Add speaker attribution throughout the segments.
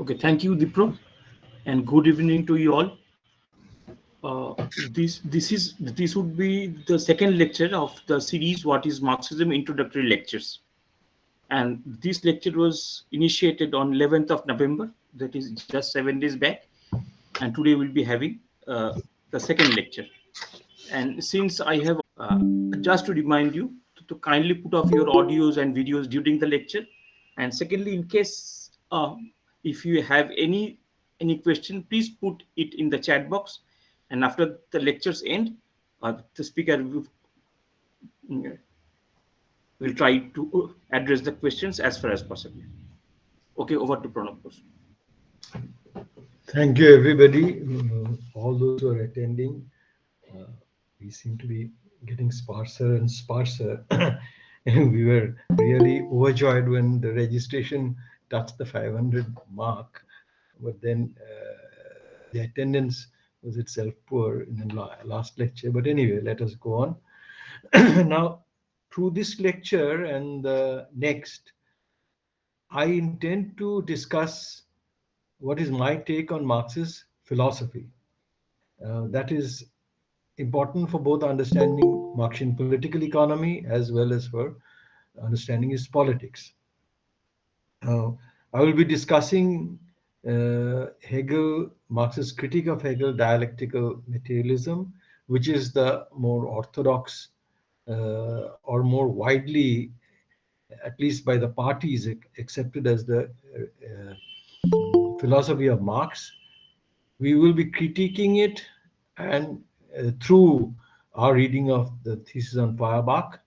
Speaker 1: Okay, thank you, Dipro, and good evening to you all. This would be the second lecture of the series "What is Marxism?" Introductory lectures, and this lecture was initiated on 11th of November. That is just 7 days back, and today we'll be having the second lecture. And since I have just to remind you to kindly put off your audios and videos during the lecture, and secondly, in case if you have any question, please put it in the chat box, and after the lectures end, the speaker will try to address the questions as far as possible. Okay, over to Pranab.
Speaker 2: Thank you, everybody, all those who are attending. We seem to be getting sparser and sparser. And we were really overjoyed when the registration touched the 500 mark. But then the attendance was itself poor in the last lecture. But anyway, let us go on. Now, through this lecture and the next, I intend to discuss what is my take on Marx's philosophy. That is important for both understanding Marxian political economy as well as for understanding his politics. I will be discussing Marx's critique of Hegel, Dialectical Materialism, which is the more orthodox or more widely, at least by the parties, accepted as the philosophy of Marx. We will be critiquing it and through our reading of the thesis on Feuerbach,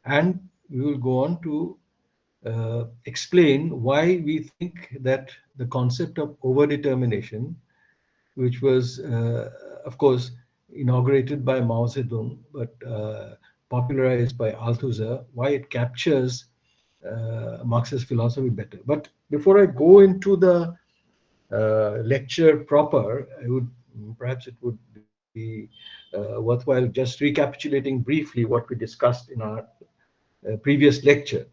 Speaker 2: and we will go on to explain why we think that the concept of overdetermination, which was, of course, inaugurated by Mao Zedong, but popularized by Althusser, why it captures Marxist philosophy better. But before I go into the lecture proper, perhaps it would be worthwhile just recapitulating briefly what we discussed in our previous lecture.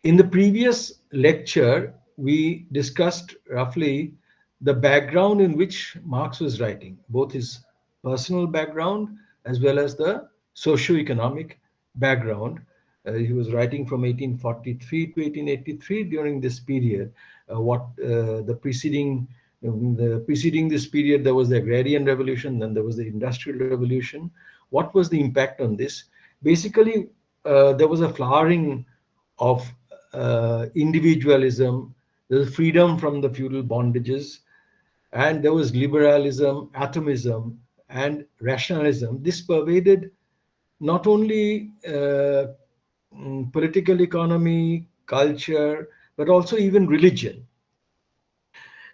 Speaker 2: In the previous lecture, we discussed roughly the background in which Marx was writing, both his personal background as well as the socio-economic background. He was writing from 1843 to 1883. During this period, preceding this period, there was the agrarian revolution, then there was the industrial revolution. What was the impact on this? Basically, there was a flowering of individualism, there was freedom from the feudal bondages, and there was liberalism, atomism, and rationalism. This pervaded not only political economy, culture, but also even religion.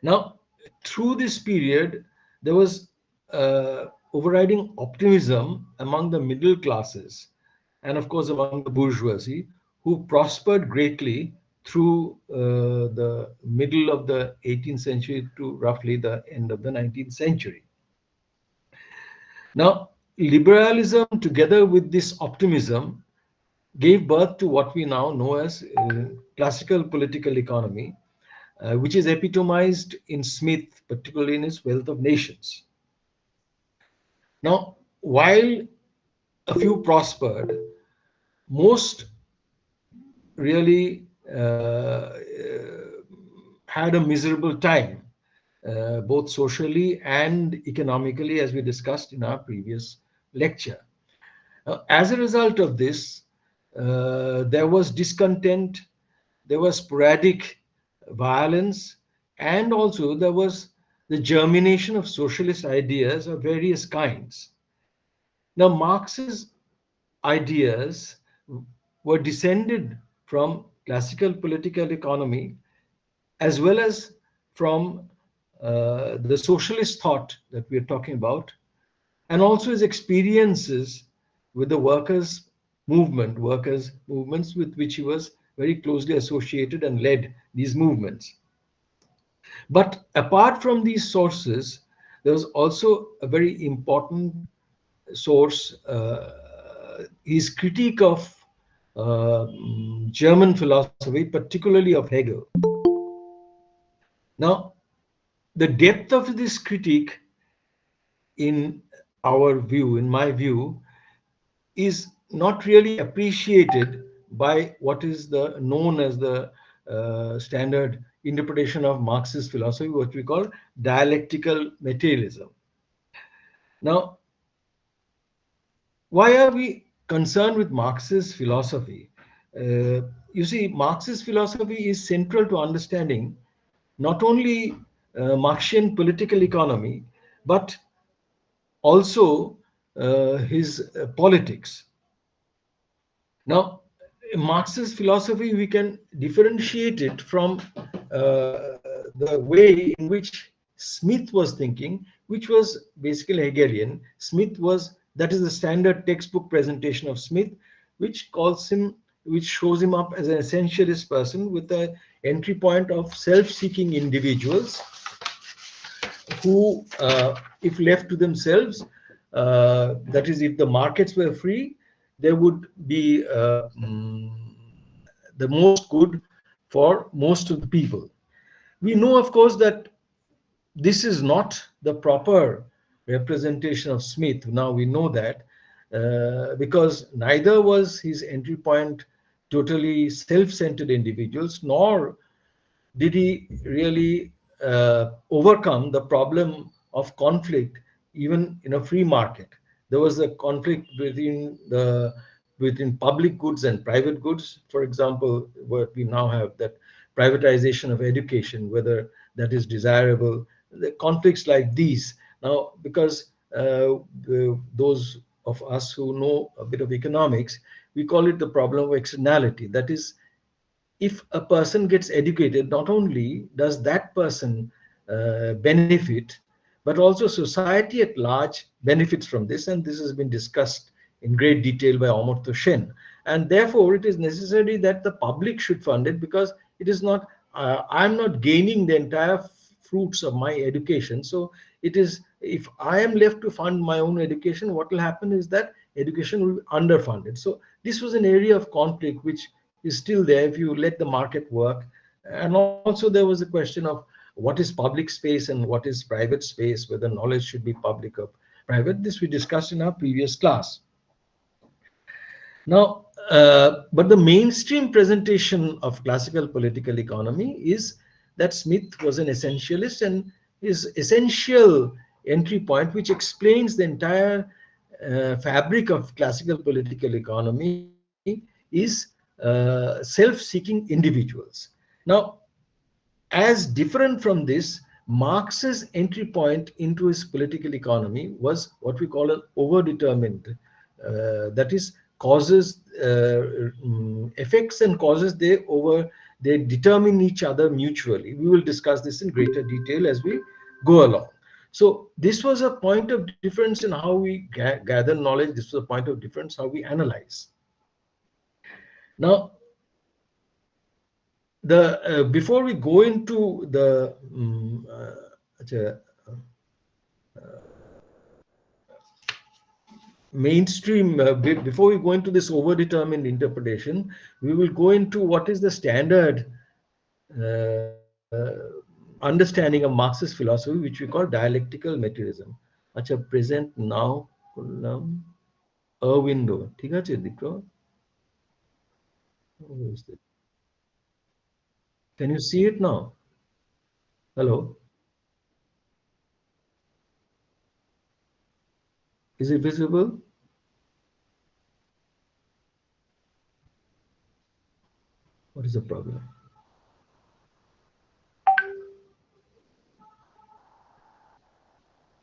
Speaker 2: Now, through this period, there was overriding optimism among the middle classes and, of course, among the bourgeoisie, who prospered greatly through the middle of the 18th century to roughly the end of the 19th century. Now, liberalism, together with this optimism, gave birth to what we now know as classical political economy, which is epitomized in Smith, particularly in his Wealth of Nations. Now, while a few prospered, most really had a miserable time, both socially and economically, as we discussed in our previous lecture. As a result of this, there was discontent, there was sporadic violence, and also there was the germination of socialist ideas of various kinds. Now, Marx's ideas were descended from classical political economy as well as from the socialist thought that we are talking about, and also his experiences with the workers' movements with which he was very closely associated and led these movements. But apart from these sources, there was also a very important source, his critique of German philosophy, particularly of Hegel. Now, the depth of this critique, in our view, in my view, is not really appreciated by what is the known as the standard interpretation of Marxist philosophy, what we call dialectical materialism. Now, why are we concerned with Marxist philosophy? You see, Marxist philosophy is central to understanding not only Marxian political economy, but also his politics. Now, Marxist philosophy, we can differentiate it from the way in which Smith was thinking, which was basically Hegelian. Smith was, that is the standard textbook presentation of Smith, which calls him, which shows him up as an essentialist person with an entry point of self-seeking individuals who, if left to themselves, that is, if the markets were free, they would be the most good for most of the people. We know, of course, that this is not the proper representation of Smith. Now we know that because neither was his entry point totally self-centered individuals, nor did he really overcome the problem of conflict even in a free market. There was a conflict between public goods and private goods. For example, what we now have, that privatization of education, whether that is desirable, the conflicts like these. Now, because those of us who know a bit of economics, we call it the problem of externality. That is, if a person gets educated, not only does that person benefit, but also society at large benefits from this. And this has been discussed in great detail by Amartya Sen. And therefore, it is necessary that the public should fund it, because it is not, I'm not gaining the entire fruits of my education. So it is, if I am left to fund my own education, what will happen is that education will be underfunded. So this was an area of conflict which is still there if you let the market work. And also there was a question of what is public space and what is private space, whether knowledge should be public or private. This we discussed in our previous class. Now, but the mainstream presentation of classical political economy is that Smith was an essentialist, and his essential entry point, which explains the entire fabric of classical political economy, is self-seeking individuals. Now, as different from this, Marx's entry point into his political economy was what we call an overdetermined, that is, causes, effects and causes, they determine each other mutually. We will discuss this in greater detail as we go along. So this was a point of difference in how we gather knowledge. This was a point of difference how we analyze. Now, the before we go into the mainstream, before we go into this overdetermined interpretation, we will go into what is the standard understanding of Marxist philosophy, which we call dialectical materialism. Acha, present now করলাম a window, ঠিক আছে Dipra? Can you see it now? Hello? Is it visible? What is the problem?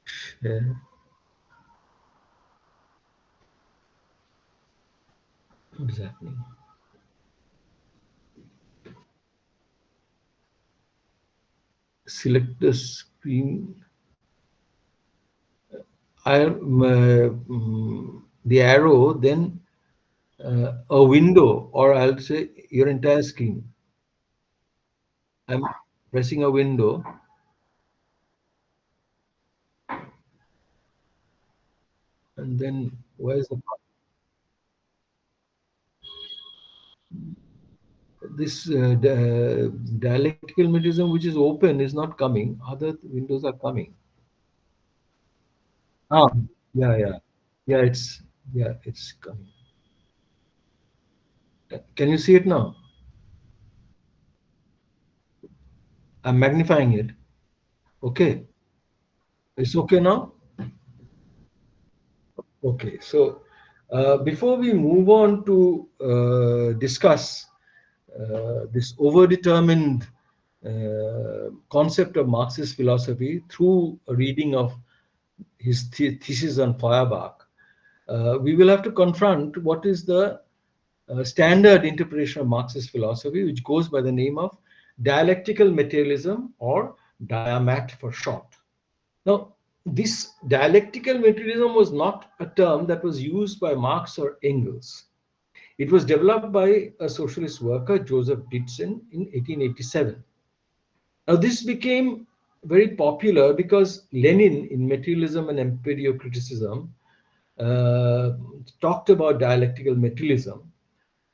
Speaker 2: Share. What is happening? Select the screen. The arrow, then a window, or I'll say your entire screen. I'm pressing a window. And then where is the this dialectical materialism, which is open, is not coming. Other windows are coming. Ah, yeah, yeah, yeah, it's coming. Can you see it now? I'm magnifying it. Okay, it's okay now. Okay, so before we move on to discuss this overdetermined concept of Marxist philosophy through a reading of his thesis on Feuerbach, we will have to confront what is the standard interpretation of Marxist philosophy, which goes by the name of dialectical materialism, or diamat for short. Now, this dialectical materialism was not a term that was used by Marx or Engels. It was developed by a socialist worker, Joseph Ditzen, in 1887. Now, this became very popular because Lenin, in Materialism and Empiriocriticism, talked about dialectical materialism.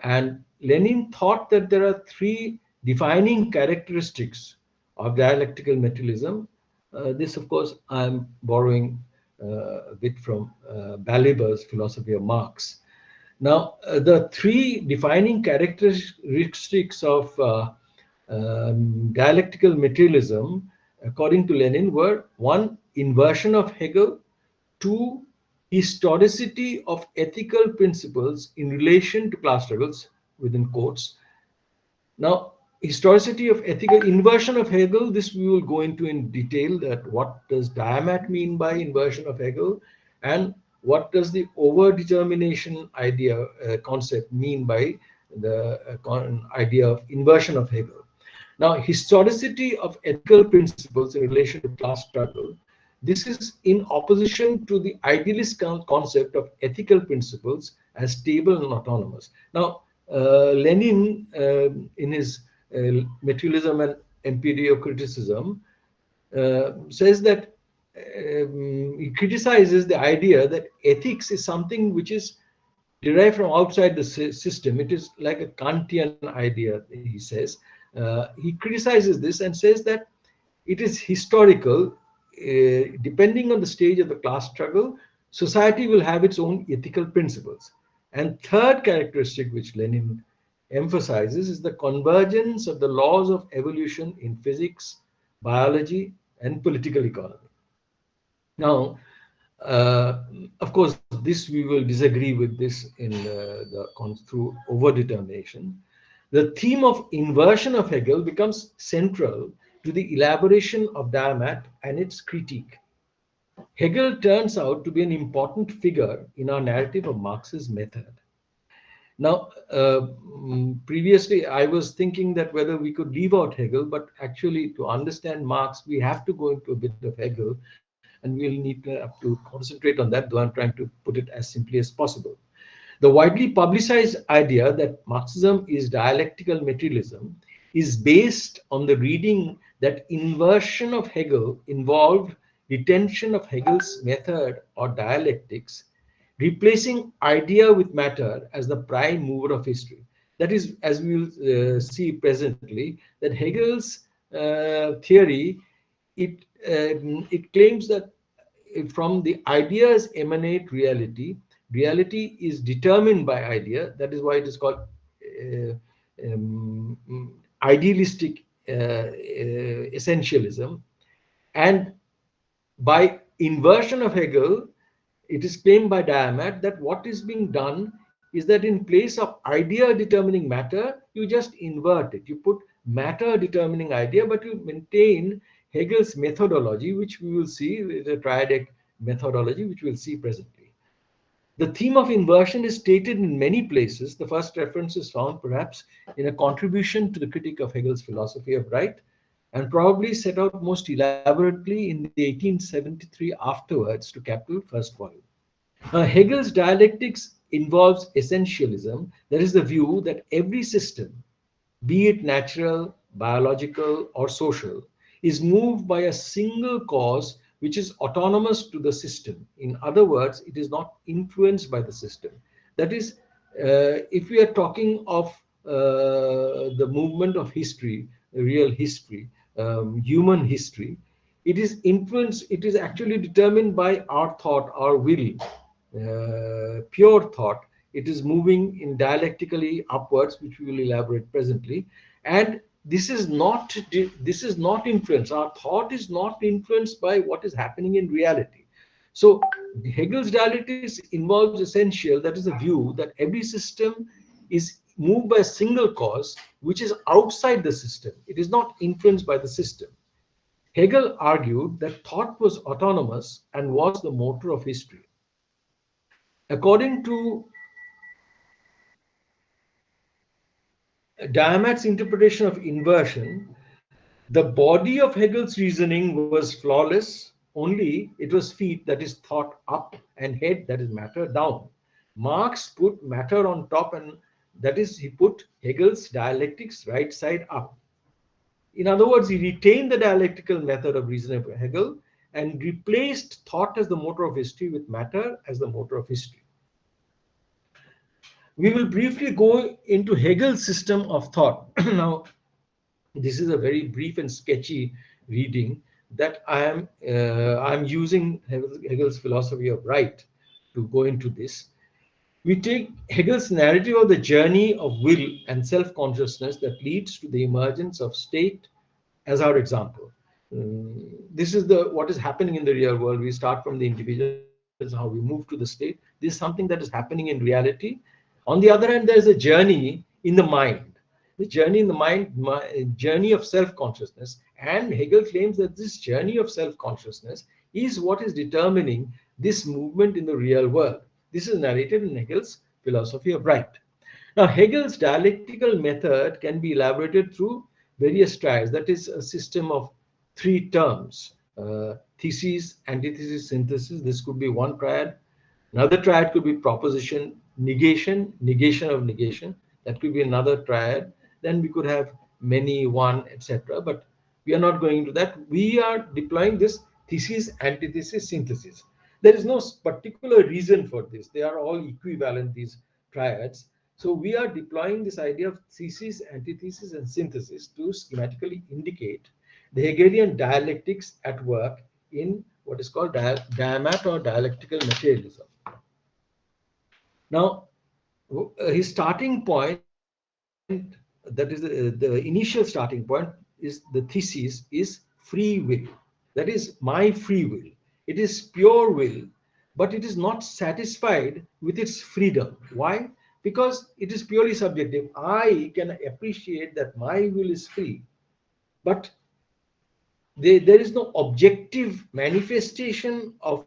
Speaker 2: And Lenin thought that there are three defining characteristics of dialectical materialism. This, of course, I'm borrowing a bit from Baliber's philosophy of Marx. Now, the three defining characteristics of dialectical materialism, according to Lenin, were: one, inversion of Hegel; two, historicity of ethical principles in relation to class struggles, within quotes. Now, historicity of ethical, inversion of Hegel, this we will go into in detail, that what does Diamat mean by inversion of Hegel, and what does the overdetermination idea concept mean by the idea of inversion of Hegel. Now, historicity of ethical principles in relation to class struggle, this is in opposition to the idealist concept of ethical principles as stable and autonomous. Now, Lenin, in his Materialism and Empiriocriticism, says that he criticizes the idea that ethics is something which is derived from outside the system. It is like a Kantian idea, he says. He criticizes this and says that it is historical. Depending on the stage of the class struggle, society will have its own ethical principles. And third characteristic which Lenin emphasizes is the convergence of the laws of evolution in physics, biology, and political economy. Now, of course, this we will disagree with this in through overdetermination. The theme of inversion of Hegel becomes central to the elaboration of Diamat and its critique. Hegel turns out to be an important figure in our narrative of Marx's method. Now, previously I was thinking that whether we could leave out Hegel, but actually to understand Marx, we have to go into a bit of Hegel, and we'll need to have to concentrate on that, though I'm trying to put it as simply as possible. The widely publicized idea that Marxism is dialectical materialism is based on the reading that inversion of Hegel involved retention of Hegel's method or dialectics, replacing idea with matter as the prime mover of history. That is, as we will see presently, that Hegel's theory, it claims that from the ideas emanate reality. Reality is determined by idea. That is why it is called idealistic essentialism. And by inversion of Hegel, it is claimed by Diamat that what is being done is that in place of idea determining matter, you just invert it. You put matter determining idea, but you maintain Hegel's methodology, which we will see, the triadic methodology, which we'll see presently. The theme of inversion is stated in many places. The first reference is found perhaps in a contribution to the critique of Hegel's philosophy of right, and probably set out most elaborately in the 1873 afterwards to Capital first volume. Hegel's dialectics involves essentialism, that is the view that every system, be it natural, biological, or social, is moved by a single cause which is autonomous to the system. In other words, it is not influenced by the system. That is, if we are talking of the movement of history, real history, human history, it is influenced, it is actually determined by our thought, our will, pure thought. It is moving in dialectically upwards, which we will elaborate presently. And this is not influenced. Our thought is not influenced by what is happening in reality. So Hegel's dialectics involves essential, that is a view that every system is moved by a single cause which is outside the system. It is not influenced by the system. Hegel argued that thought was autonomous and was the motor of history. According to Diamat's interpretation of inversion, the body of Hegel's reasoning was flawless, only it was feet, that is thought, up, and head, that is matter, down. Marx put matter on top, and that is, he put Hegel's dialectics right side up. In other words, he retained the dialectical method of reasoning of Hegel and replaced thought as the motor of history with matter as the motor of history. We will briefly go into Hegel's system of thought. Now, this is a very brief and sketchy reading that I'm using Hegel's philosophy of right to go into this. We take Hegel's narrative of the journey of will and self-consciousness that leads to the emergence of state as our example. This is what is happening in the real world. We start from the individual, how we move to the state. This is something that is happening in reality. On the other hand, there is a journey in the mind. The journey in the mind, journey of self-consciousness. And Hegel claims that this journey of self-consciousness is what is determining this movement in the real world. This is narrated in Hegel's philosophy of right. Now, Hegel's dialectical method can be elaborated through various triads. That is a system of three terms: thesis, antithesis, synthesis. This could be one triad. Another triad could be proposition, negation, negation of negation. That could be another triad. Then we could have many, one, etc. But we are not going into that. We are deploying this thesis, antithesis, synthesis. There is no particular reason for this. They are all equivalent, these triads. So we are deploying this idea of thesis, antithesis, and synthesis to schematically indicate the Hegelian dialectics at work in what is called Diamat or Dialectical Materialism. Now, his starting point, that is the initial starting point, is the thesis is free will. That is my free will. It is pure will, but it is not satisfied with its freedom. Why? Because it is purely subjective. I can appreciate that my will is free, but there is no objective manifestation of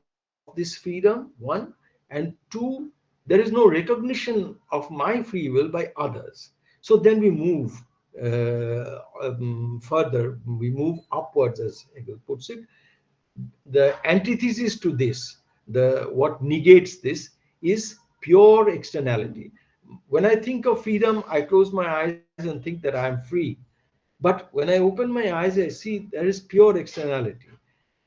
Speaker 2: this freedom, one, and two, there is no recognition of my free will by others. So then we move further, we move upwards, as Hegel puts it. The antithesis to this, what negates this, is pure externality. When I think of freedom, I close my eyes and think that I am free. But when I open my eyes, I see there is pure externality.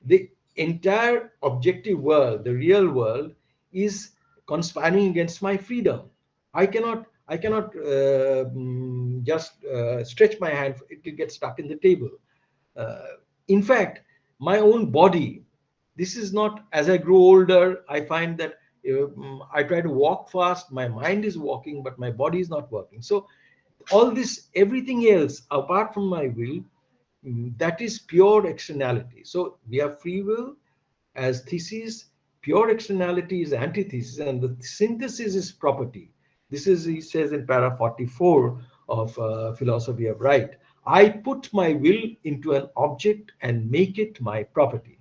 Speaker 2: The entire objective world, the real world, is conspiring against my freedom. I cannot just stretch my hand; it will get stuck in the table. In fact, my own body. This is not, as I grow older, I find that I try to walk fast, my mind is walking, but my body is not working. So all this, everything else apart from my will, that is pure externality. So we have free will as thesis, pure externality is antithesis, and the synthesis is property. This is, he says in para 44 of Philosophy of Right, I put my will into an object and make it my property.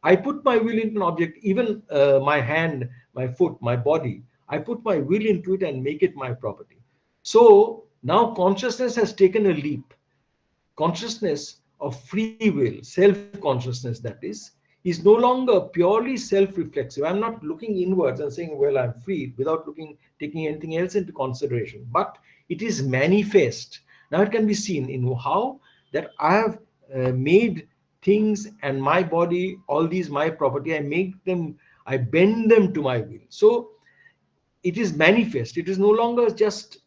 Speaker 2: I put my will into an object, even my hand, my foot, my body. I put my will into it and make it my property. So now consciousness has taken a leap. Consciousness of free will, self-consciousness, that is no longer purely self-reflexive. I'm not looking inwards and saying, well, I'm free, without taking anything else into consideration. But it is manifest. Now it can be seen in how that I have made things and my body, all these my property, I bend them to my will. So it is manifest. It is no longer just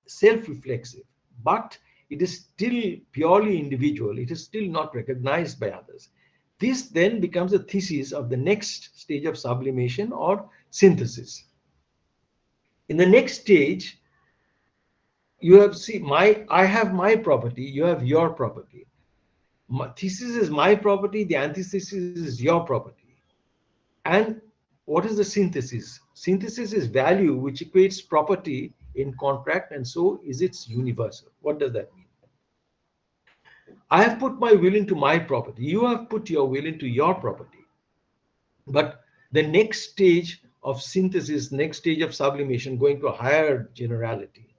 Speaker 2: self-reflexive, but it is still purely individual. It is still not recognized by others. This then becomes a thesis of the next stage of sublimation or synthesis. In the next stage, you have, see, I have my property, you have your property. My thesis is my property, the antithesis is your property. And what is the synthesis? Synthesis is value which equates property in contract, and so is its universal. What does that mean? I have put my will into my property. You have put your will into your property. But the next stage of synthesis, next stage of sublimation, going to a higher generality,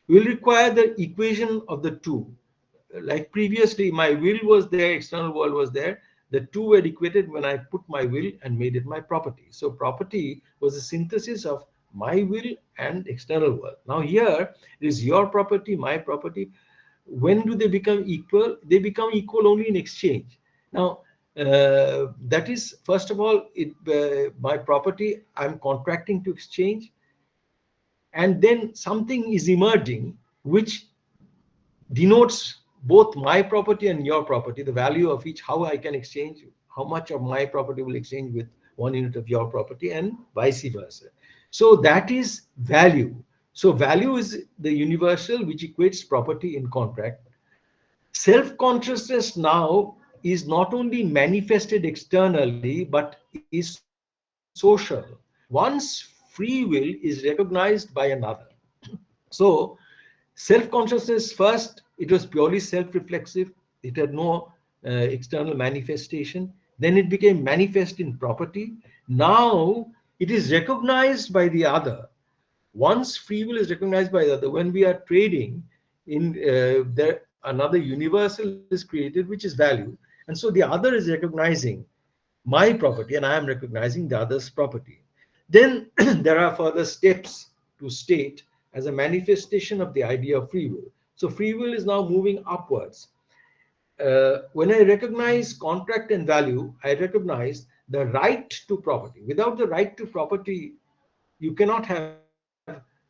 Speaker 2: will require the equation of the two. Like previously, my will was there, external world was there. The two were equated when I put my will and made it my property. So property was a synthesis of my will and external world. Now here it is your property, my property. When do they become equal? They become equal only in exchange. Now, that is, first of all, my property, I'm contracting to exchange. And then something is emerging which denotes both my property and your property, the value of each, how I can exchange, how much of my property will exchange with 1 unit of your property, and vice versa. So that is value. So value is the universal which equates property in contract. Self-consciousness now is not only manifested externally, but is social. One's free will is recognized by another. So self-consciousness, first, it was purely self-reflexive. It had no external manifestation. Then it became manifest in property. Now it is recognized by the other. Once free will is recognized by the other, when we are trading, in there another universal is created, which is value. And so the other is recognizing my property, and I am recognizing the other's property. Then there are further steps to state as a manifestation of the idea of free will. So free will is now moving upwards. When I recognize contract and value, I recognize the right to property. Without the right to property, you cannot have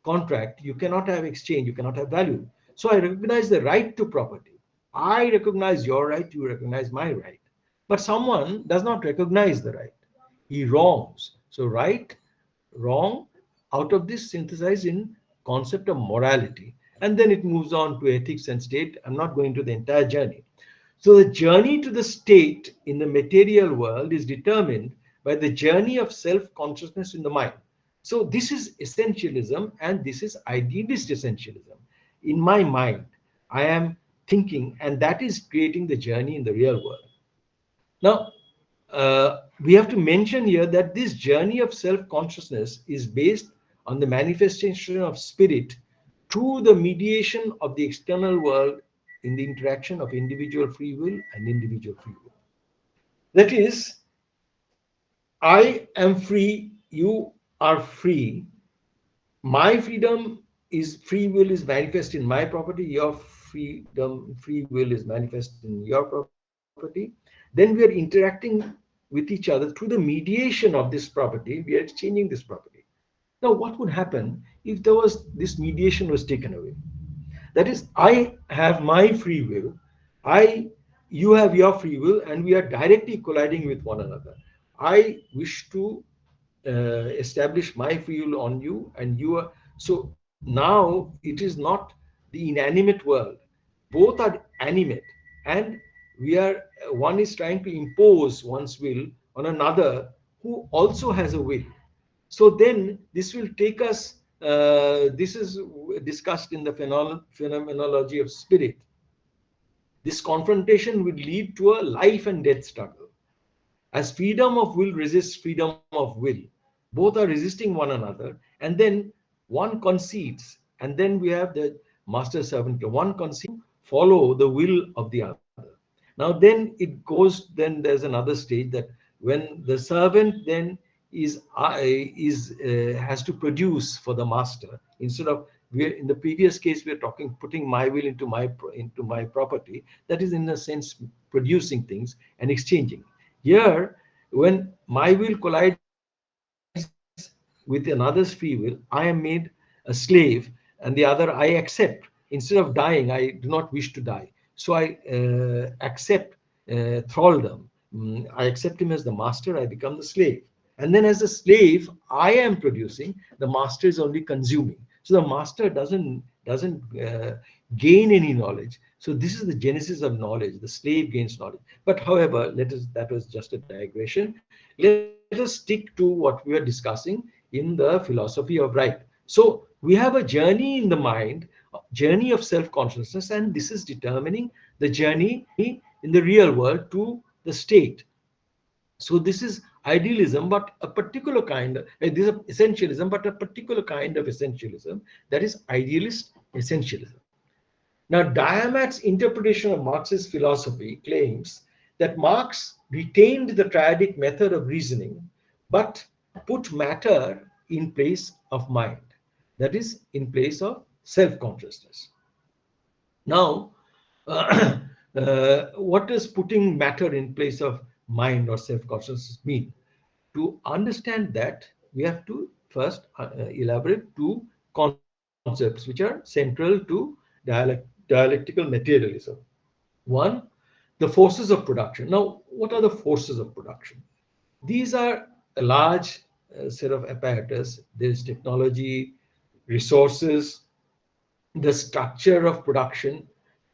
Speaker 2: contract, you cannot have exchange, you cannot have value. So I recognize the right to property. I recognize your right, you recognize my right. But someone does not recognize the right. He wrongs. So right, wrong, out of this synthesize in concept of morality. And then it moves on to ethics and state. I'm not going to the entire journey. So the journey to the state in the material world is determined by the journey of self-consciousness in the mind. So this is essentialism, and this is idealist essentialism. In my mind, I am thinking, and that is creating the journey in the real world. Now, we have to mention here that this journey of self-consciousness is based on the manifestation of spirit through the mediation of the external world in the interaction of individual free will and individual free will. That is, I am free, you are free. My freedom is free will is manifest in my property, your freedom, free will is manifest in your property. Then we are interacting with each other through the mediation of this property. We are exchanging this property. Now, what would happen if there was this mediation was taken away? That is, I have my free will, you have your free will, and we are directly colliding with one another. I wish to establish my free will on you, and you are. So now it is not the inanimate world. Both are animate, and we are. One is trying to impose one's will on another who also has a will. So then this will take us, this is discussed in the phenomenology of spirit. This confrontation will lead to a life and death struggle. As freedom of will resists freedom of will, both are resisting one another, and then one concedes, and then we have the master servant. One concedes, follow the will of the other. Now then it goes, then there's another stage that when the servant then has to produce for the master, instead of, in the previous case we're talking putting my will into my property, that is in a sense producing things and exchanging. Here, when my will collides with another's free will, I am made a slave, and the other I accept. Instead of dying, I do not wish to die. So I accept thraldom. I accept him as the master, I become the slave. And then as a slave, I am producing, the master is only consuming. So the master doesn't gain any knowledge. So this is the genesis of knowledge. The slave gains knowledge. But however, that was just a digression. Let us stick to what we are discussing in the philosophy of right. So we have a journey in the mind, journey of self-consciousness, and this is determining the journey in the real world to the state. So this is idealism, but a particular kind. This is essentialism, but a particular kind of essentialism, that is idealist essentialism. Now, Diamat's interpretation of Marx's philosophy claims that Marx retained the triadic method of reasoning, but put matter in place of mind, that is, in place of self-consciousness. Now, what does putting matter in place of mind or self-consciousness mean? To understand that, we have to first elaborate two concepts which are central to dialectical materialism. One, the forces of production. Now, what are the forces of production? These are a large set of apparatus. There is technology, resources, the structure of production,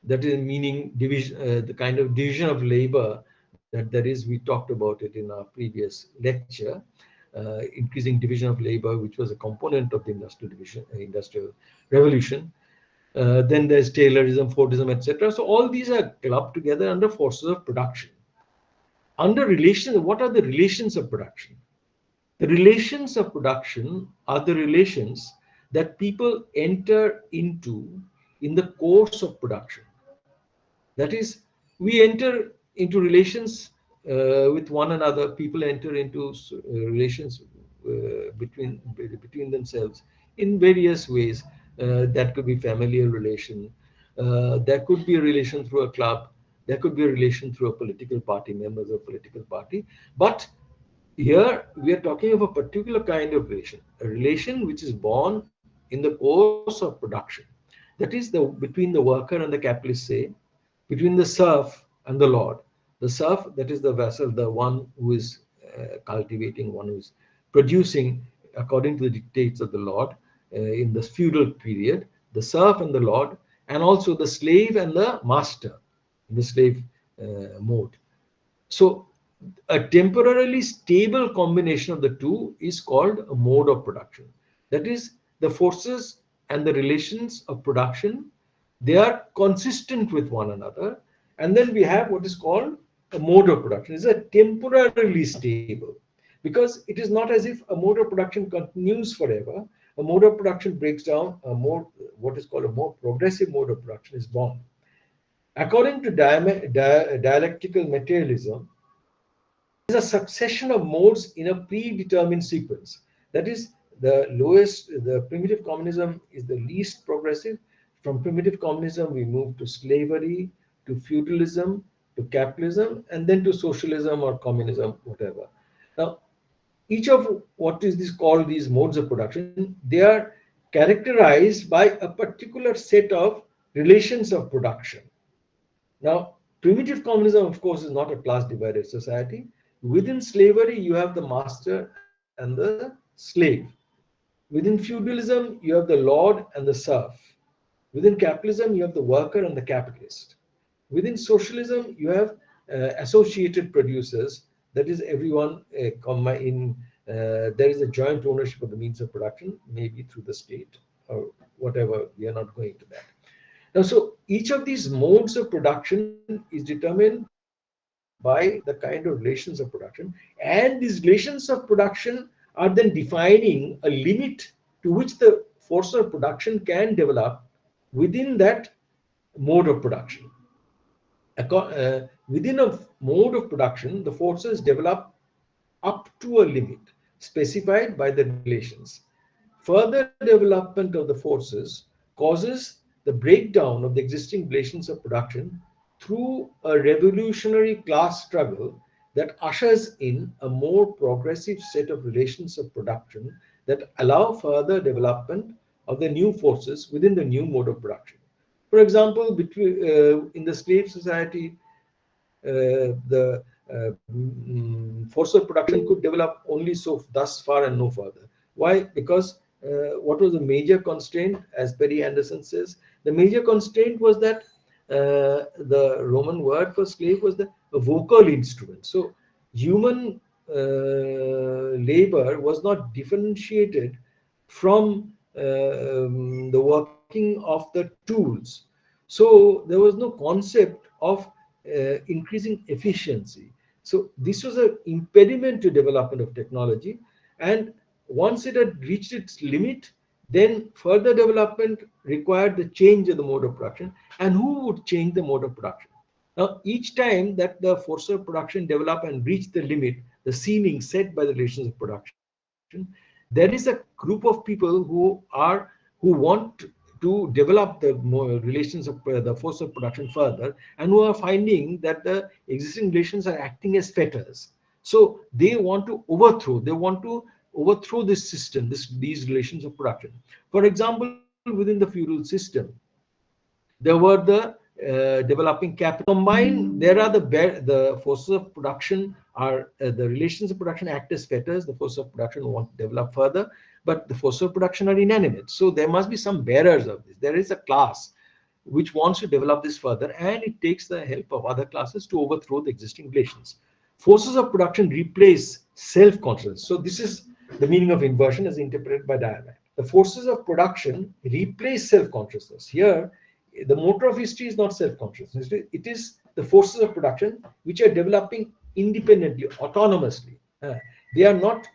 Speaker 2: that is meaning division, the kind of division of labor that there is. We talked about it in our previous lecture. Increasing division of labor, which was a component of the industrial revolution. Then there's Taylorism, Fordism, etc. So all these are clubbed together under forces of production. Under relations, what are the relations of production? The relations of production are the relations that people enter into in the course of production. That is, we enter into relations with one another. People enter into relations between themselves in various ways. That could be familial relation. There could be a relation through a club. There could be a relation through a political party, members of a political party. But here we are talking of a particular kind of relation, a relation which is born in the course of production. That is between the worker and the capitalist, say, between the serf and the lord. The serf, that is the vassal, the one who is cultivating, one who is producing according to the dictates of the lord in the feudal period, the serf and the lord, and also the slave and the master in the slave mode. So a temporarily stable combination of the two is called a mode of production. That is, the forces and the relations of production, they are consistent with one another. And then we have what is called a mode of production. It's a temporarily stable, because it is not as if a mode of production continues forever. A mode of production breaks down. What is called a more progressive mode of production is born. According to dialectical materialism, there is a succession of modes in a predetermined sequence. That is, the primitive communism is the least progressive. From primitive communism, we move to slavery, to feudalism, to capitalism, and then to socialism or communism, whatever. Now, each of what is this called these modes of production, they are characterized by a particular set of relations of production. Now, primitive communism, of course, is not a class divided society. Within slavery, you have the master and the slave. Within feudalism, you have the lord and the serf. Within capitalism, you have the worker and the capitalist. Within socialism, you have associated producers. That is, everyone there is a joint ownership of the means of production, maybe through the state or whatever. We are not going to that. Now, so each of these modes of production is determined by the kind of relations of production, and these relations of production are then defining a limit to which the force of production can develop within that mode of production. Within a mode of production, the forces develop up to a limit specified by the relations. Further development of the forces causes the breakdown of the existing relations of production through a revolutionary class struggle that ushers in a more progressive set of relations of production that allow further development of the new forces within the new mode of production. For example, in the slave society, the force of production could develop only thus far and no further. Why? Because what was the major constraint, as Perry Anderson says? The major constraint was that the Roman word for slave was a vocal instrument. So human labor was not differentiated from the working of the tools. So there was no concept of increasing efficiency. So this was an impediment to development of technology, and once it had reached its limit, then further development required the change of the mode of production. And who would change the mode of production? Now, each time that the force of production develop and reach the limit, the ceiling set by the relations of production, there is a group of people who want to develop the relations of the force of production further, and who are finding that the existing relations are acting as fetters. So they want to overthrow this system, these relations of production. For example, within the feudal system, there were the developing capital combined. There are the forces of production are the relations of production act as fetters. The forces of production want to develop further, but the forces of production are inanimate. So there must be some bearers of this. There is a class which wants to develop this further, and it takes the help of other classes to overthrow the existing relations. Forces of production replace self-consciousness. So this is the meaning of inversion as interpreted by Dialectical. The forces of production replace self-consciousness. Here, the motor of history is not self-consciousness. It is the forces of production which are developing independently, autonomously. They are not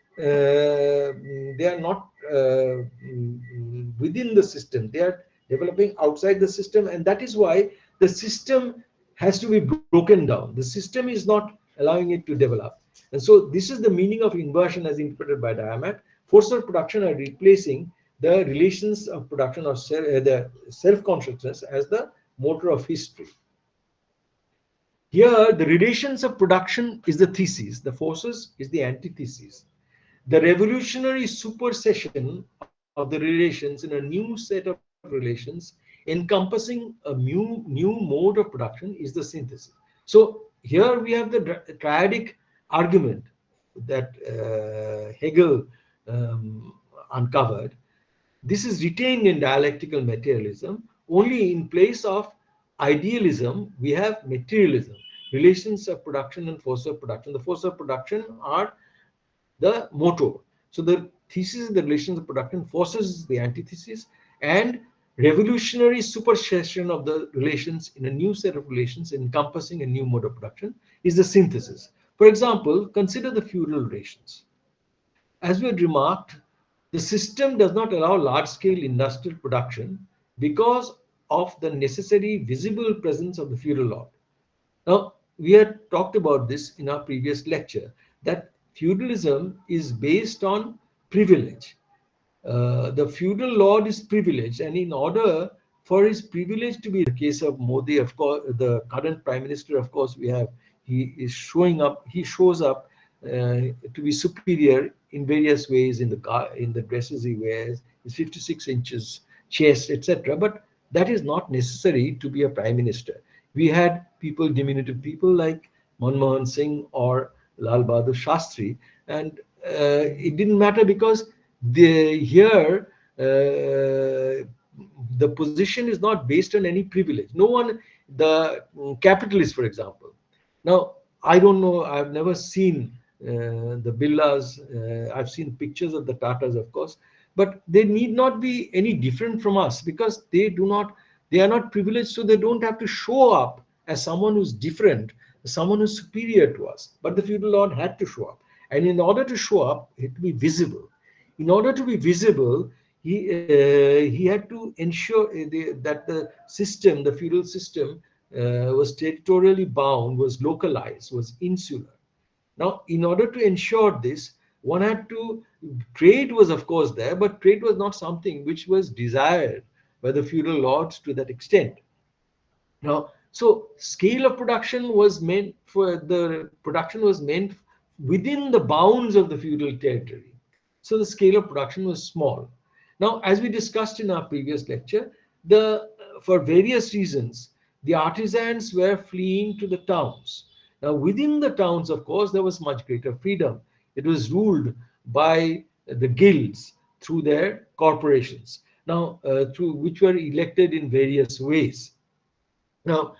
Speaker 2: within the system. They are developing outside the system, and that is why the system has to be broken down. The system is not allowing it to develop. And so this is the meaning of inversion as interpreted by Diamat. Forces of production are replacing the relations of production of the self-consciousness as the motor of history. Here, the relations of production is the thesis, the forces is the antithesis. The revolutionary supersession of the relations in a new set of relations encompassing a new mode of production is the synthesis. So here we have the triadic argument that Hegel uncovered. This is retained in dialectical materialism. Only in place of idealism, we have materialism, relations of production and force of production. The force of production are the motor. So the thesis is the relations of production, forces is the antithesis, and revolutionary supersession of the relations in a new set of relations encompassing a new mode of production is the synthesis. For example, consider the feudal relations. As we had remarked, the system does not allow large-scale industrial production because of the necessary visible presence of the feudal lord. Now, we had talked about this in our previous lecture, that feudalism is based on privilege. The feudal lord is privileged, and in order for his privilege to be, the case of Modi, of course, the current prime minister, of course, he shows up to be superior in various ways in the dresses he wears, his 56 inches chest, etc. But that is not necessary to be a prime minister. We had diminutive people like Manmohan Singh or Lal Bahadur Shastri, and it didn't matter because the position is not based on any privilege. No one, the capitalist, for example. Now, I don't know, I've never seen the Billas. I've seen pictures of the Tatas, of course, but they need not be any different from us because they are not privileged, so they don't have to show up as someone who's different, someone who's superior to us. But the feudal lord had to show up, and in order to show up, he had to be visible. In order to be visible, he had to ensure that the system, the feudal system, was territorially bound, was localized, was insular. Now, in order to ensure this, trade was of course there, but trade was not something which was desired by the feudal lords to that extent. Now, so scale of production was meant within the bounds of the feudal territory. So the scale of production was small. Now, as we discussed in our previous lecture, for various reasons, the artisans were fleeing to the towns. Now, within the towns, of course, there was much greater freedom. It was ruled by the guilds through their corporations, now through which were elected in various ways. Now,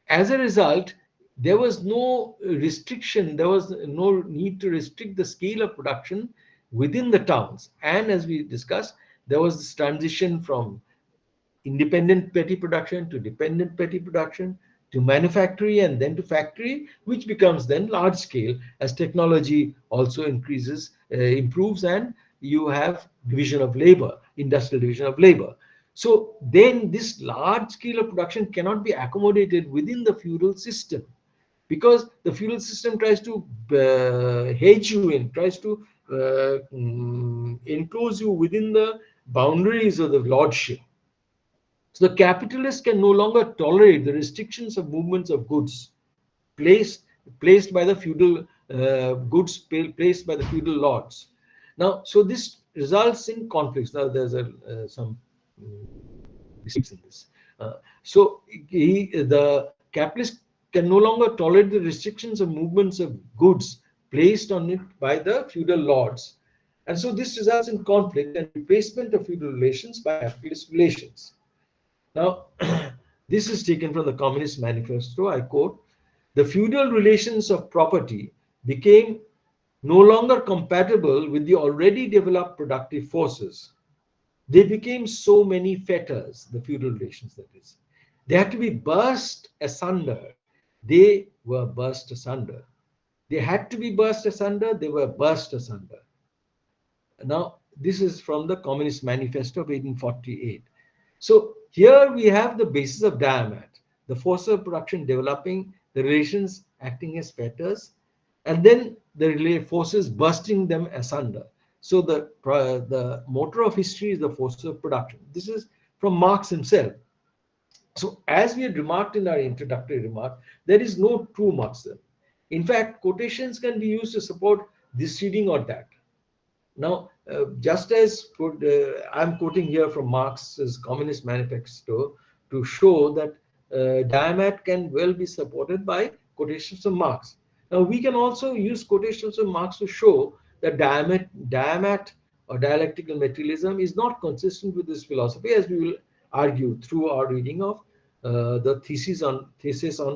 Speaker 2: as a result, there was no restriction, there was no need to restrict the scale of production within the towns. And as we discussed, there was this transition from independent petty production to dependent petty production to manufactory and then to factory, which becomes then large scale as technology also improves, and you have division of labor, industrial division of labor. So then this large scale of production cannot be accommodated within the feudal system, because the feudal system tries to hedge you in, tries to enclose you within the boundaries of the lordship. So the capitalist can no longer tolerate the restrictions of movements of goods placed by the feudal placed by the feudal lords. Now, so this results in conflicts. Now, there's some mistakes in this. The capitalist can no longer tolerate the restrictions of movements of goods placed on it by the feudal lords. And so this results in conflict and replacement of feudal relations by capitalist relations. Now, this is taken from the Communist Manifesto. I quote, "The feudal relations of property became no longer compatible with the already developed productive forces. They became so many fetters," the feudal relations, that is. "They had to be burst asunder. They were burst asunder. They had to be burst asunder. They were burst asunder." Now, this is from the Communist Manifesto of 1848. So here we have the basis of Diamat, the force of production developing, the relations acting as fetters, and then the forces bursting them asunder. So the motor of history is the force of production. This is from Marx himself. So as we had remarked in our introductory remark, there is no true Marxism. In fact, quotations can be used to support this reading or that. Now, just as I'm quoting here from Marx's Communist Manifesto to show that Diamat can well be supported by quotations from Marx. Now, we can also use quotations from Marx to show that Diamat or dialectical materialism is not consistent with this philosophy, as we will argue through our reading of the thesis on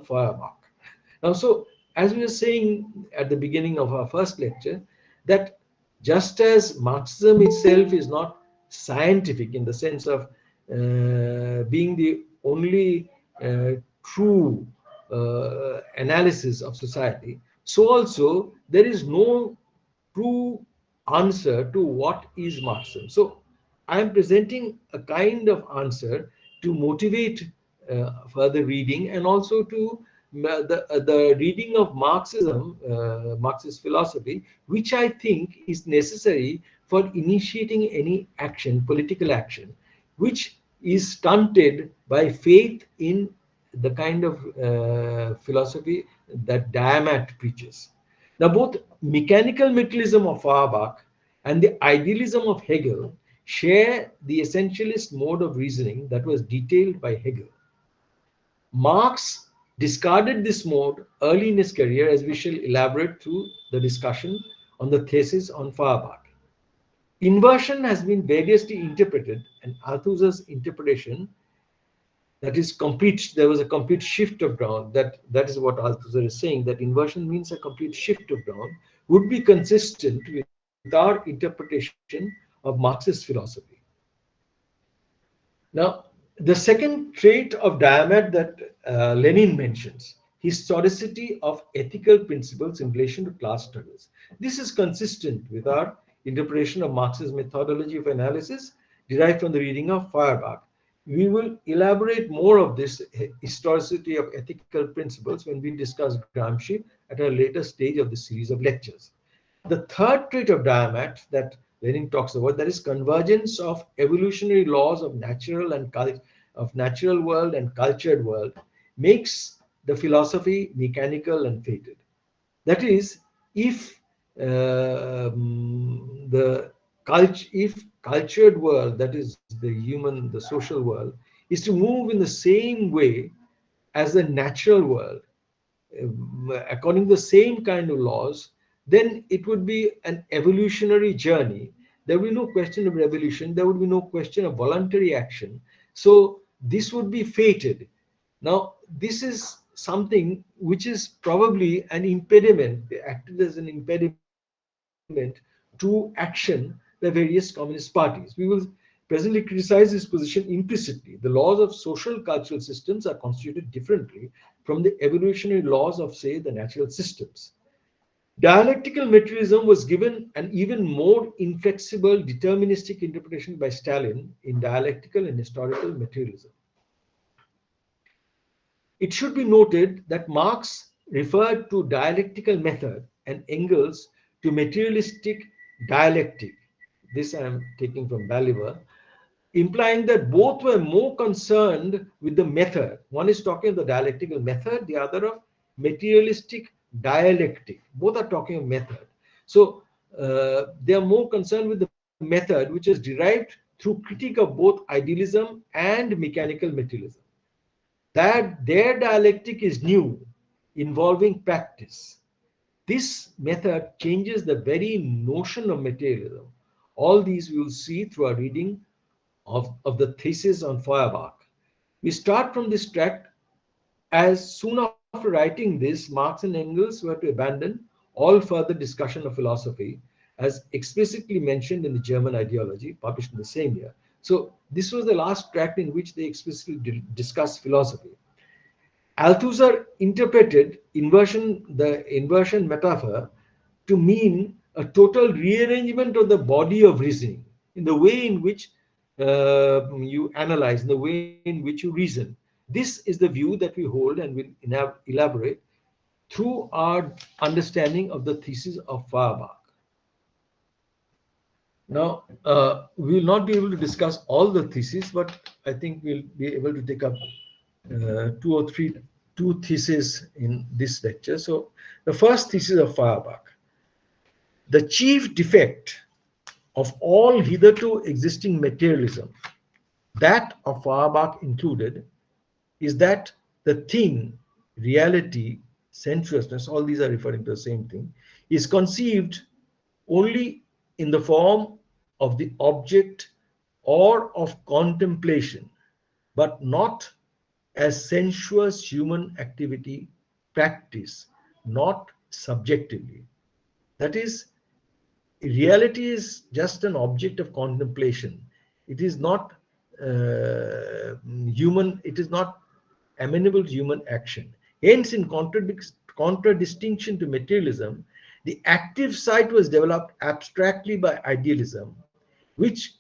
Speaker 2: Feuerbach. Now, so as we were saying at the beginning of our first lecture, that just as Marxism itself is not scientific in the sense of being the only true analysis of society, so also there is no true answer to what is Marxism. So I am presenting a kind of answer to motivate further reading, and also to the reading of Marxism, Marxist philosophy, which I think is necessary for initiating any action, political action, which is stunted by faith in the kind of philosophy that Diamat preaches. Now, both mechanical materialism of Feuerbach and the idealism of Hegel share the essentialist mode of reasoning that was detailed by Hegel. Marx discarded this mode early in his career, as we shall elaborate through the discussion on the thesis on Feuerbach. Inversion has been variously interpreted, and Althusser's interpretation, that is complete, there was a complete shift of ground, that is what Althusser is saying, that inversion means a complete shift of ground, would be consistent with our interpretation of Marxist philosophy. Now, the second trait of Diamat that Lenin mentions, historicity of ethical principles in relation to class struggles. This is consistent with our interpretation of Marx's methodology of analysis derived from the reading of Feuerbach. We will elaborate more of this historicity of ethical principles when we discuss Gramsci at a later stage of this series of lectures. The third trait of Diamat that Lenin talks about, that is convergence of evolutionary laws of natural world and cultured world, makes the philosophy mechanical and fated. That is, if the if cultured world, that is the human, the social world, is to move in the same way as the natural world, according to the same kind of laws, then it would be an evolutionary journey. There will be no question of revolution, there would be no question of voluntary action. So this would be fated. Now, this is something which is probably an impediment, acted as an impediment to action by various communist parties. We will presently criticize this position implicitly. The laws of social cultural systems are constituted differently from the evolutionary laws of, say, the natural systems. Dialectical materialism was given an even more inflexible deterministic interpretation by Stalin in Dialectical and Historical Materialism. It should be noted that Marx referred to dialectical method and Engels to materialistic dialectic. This I am taking from Baliver, implying that both were more concerned with the method. One is talking of the dialectical method, the other of materialistic dialectic. Both are talking of method. So they are more concerned with the method, which is derived through critique of both idealism and mechanical materialism. That their dialectic is new, involving practice. This method changes the very notion of materialism. All these we will see through our reading of the thesis on Feuerbach. We start from this tract as soon after writing this, Marx and Engels were to abandon all further discussion of philosophy, as explicitly mentioned in the German Ideology, published in the same year. So this was the last tract in which they explicitly discussed philosophy. Althusser interpreted the inversion metaphor to mean a total rearrangement of the body of reasoning in the way in which you analyze, in the way in which you reason. This is the view that we hold and will elaborate through our understanding of the thesis of Feuerbach. Now, we will not be able to discuss all the theses, but I think we'll be able to take up two theses in this lecture. So, the first thesis of Feuerbach: the chief defect of all hitherto existing materialism, that of Feuerbach included, is that the thing, reality, sensuousness, all these are referring to the same thing, is conceived only in the form of the object or of contemplation, but not as sensuous human activity, practice, not subjectively. That is, reality is just an object of contemplation. It is not human, it is not amenable to human action. Hence, in contradistinction to materialism, the active side was developed abstractly by idealism, which,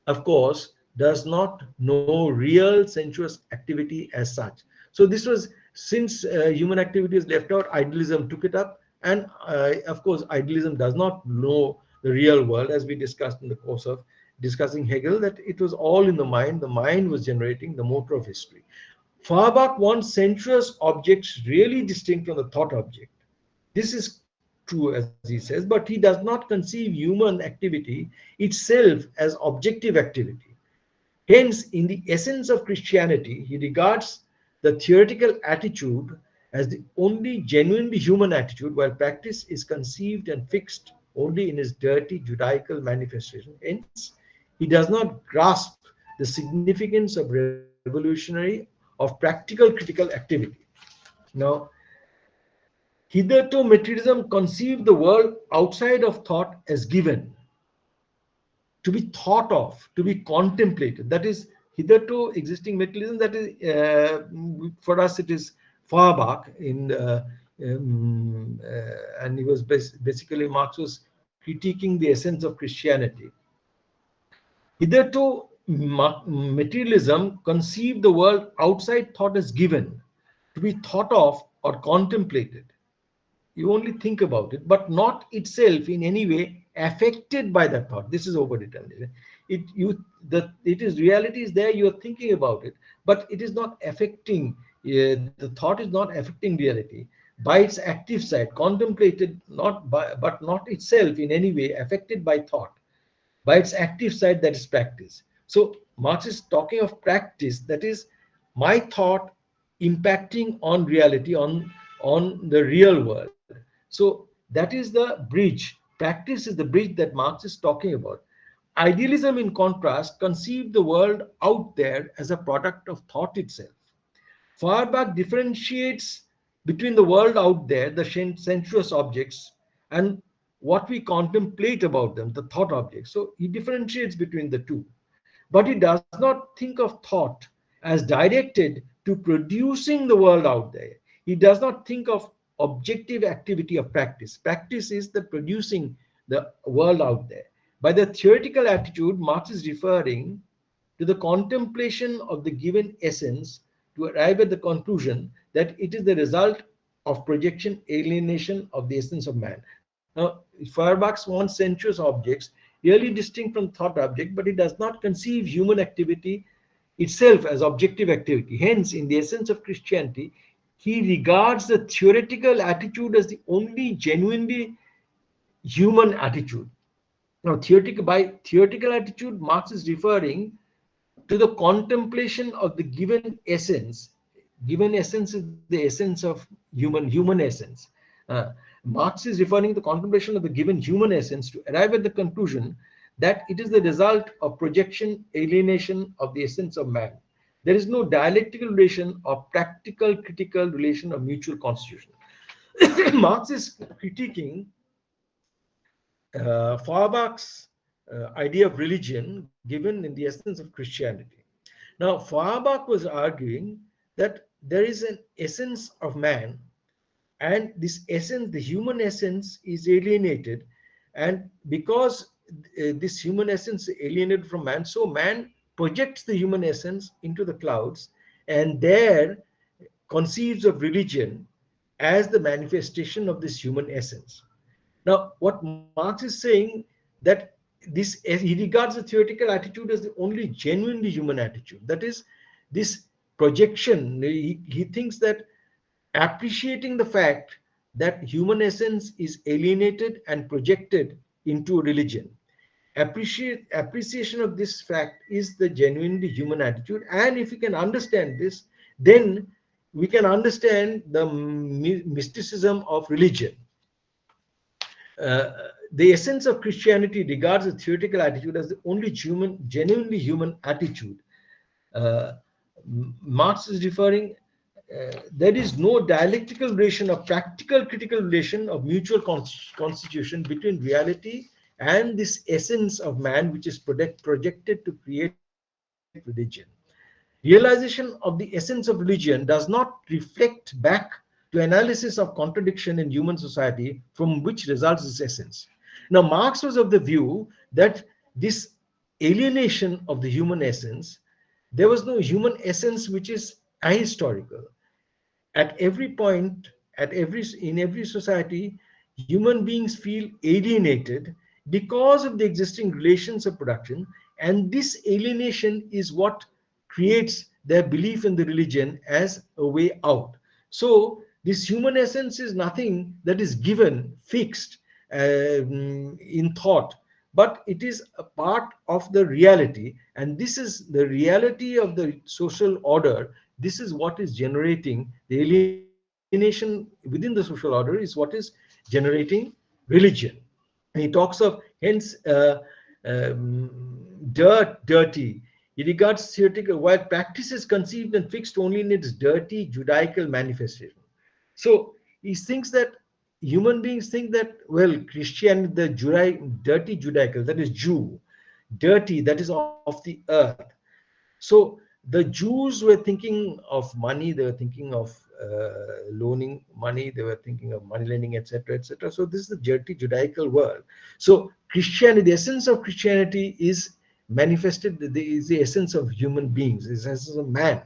Speaker 2: of course, does not know real sensuous activity as such. So this was, since human activity is left out, idealism took it up, and of course, idealism does not know the real world, as we discussed in the course of discussing Hegel, that it was all in the mind. The mind was generating the motor of history. Feuerbach wants sensuous objects really distinct from the thought object. This is true, as he says, but he does not conceive human activity itself as objective activity. Hence, in the essence of Christianity, he regards the theoretical attitude as the only genuinely human attitude, while practice is conceived and fixed only in his dirty Judaical manifestation. Hence, he does not grasp the significance of revolutionary, of practical critical activity. Now, hitherto materialism conceived the world outside of thought as given, to be thought of, to be contemplated. That is, hitherto existing materialism, that is, for us it is Feuerbach, and he was basically, Marx was critiquing the essence of Christianity. Hitherto materialism conceived the world outside thought as given, to be thought of or contemplated. You only think about it, but not itself in any way affected by that thought. This is overdetermination. It is reality is there, you are thinking about it, but it is not affecting, the thought is not affecting reality by its active side, contemplated, but not itself in any way affected by thought. by its active side, that is practice. So Marx is talking of practice, that is my thought impacting on reality, on the real world. So that is the bridge. Practice is the bridge that Marx is talking about. Idealism, in contrast, conceived the world out there as a product of thought itself. Feuerbach differentiates between the world out there, the sensuous objects, and what we contemplate about them, the thought objects. So he differentiates between the two. But he does not think of thought as directed to producing the world out there. He does not think of objective activity of practice. Practice is the producing the world out there. By the theoretical attitude, Marx is referring to the contemplation of the given essence to arrive at the conclusion that it is the result of projection alienation of the essence of man. Now, Feuerbach wants sensuous objects really distinct from thought object, but he does not conceive human activity itself as objective activity. Hence, in the essence of Christianity, he regards the theoretical attitude as the only genuinely human attitude. Now, by theoretical attitude, Marx is referring to the contemplation of the given essence. Given essence is the essence of human essence. Marx is referring to the contemplation of the given human essence to arrive at the conclusion that it is the result of projection alienation of the essence of man. There is no dialectical relation or practical critical relation of mutual constitution. Marx is critiquing Feuerbach's idea of religion given in the essence of Christianity. Now, Feuerbach was arguing that there is an essence of man, and this essence, the human essence, is alienated, and because this human essence is alienated from man, so man projects the human essence into the clouds and there conceives of religion as the manifestation of this human essence. Now, what Marx is saying that he regards the theoretical attitude as the only genuinely human attitude. That is, this projection. He thinks that appreciating the fact that human essence is alienated and projected into religion, appreciation of this fact is the genuinely human attitude. And if we can understand this, then we can understand the mysticism of religion. The essence of Christianity regards the theoretical attitude as the only genuinely human attitude. Marx is referring, there is no dialectical relation or practical critical relation of mutual constitution between reality and this essence of man, which is projected to create religion. Realization of the essence of religion does not reflect back to analysis of contradiction in human society from which results this essence. Now, Marx was of the view that this alienation of the human essence, there was no human essence which is ahistorical. At every point, in every society, human beings feel alienated because of the existing relations of production, and this alienation is what creates their belief in the religion as a way out. So this human essence is nothing that is given, fixed in thought, but it is a part of the reality, and this is the reality of the social order. This is what is generating the alienation within the social order, is what is generating religion. And he talks of, hence, dirty. He regards theoretical, while practice is conceived and fixed only in its dirty Judaical manifestation. So he thinks that human beings think that, well, Christianity, the dirty Judaical, that is Jew, dirty, that is of the earth. So the Jews were thinking of money, they were thinking of loaning money, they were thinking of money lending, etc., etc. So this is the dirty Judaical world. So Christianity, the essence of Christianity is manifested, is the essence of human beings, is the essence of man.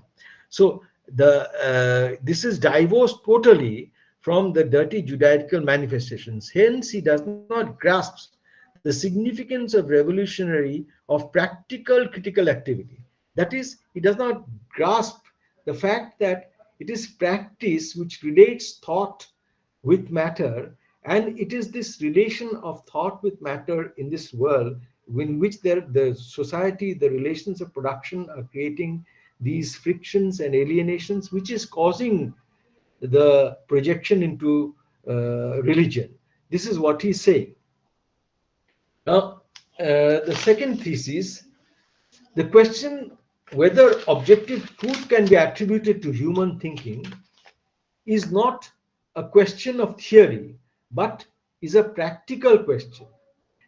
Speaker 2: So this is divorced totally from the dirty Judaical manifestations. Hence, he does not grasp the significance of revolutionary, of practical critical activity. That is, he does not grasp the fact that it is practice which relates thought with matter, and it is this relation of thought with matter in this world in which the society, the relations of production are creating these frictions and alienations, which is causing the projection into religion. This is what he's saying. Now, the second thesis, the question whether objective truth can be attributed to human thinking is not a question of theory, but is a practical question.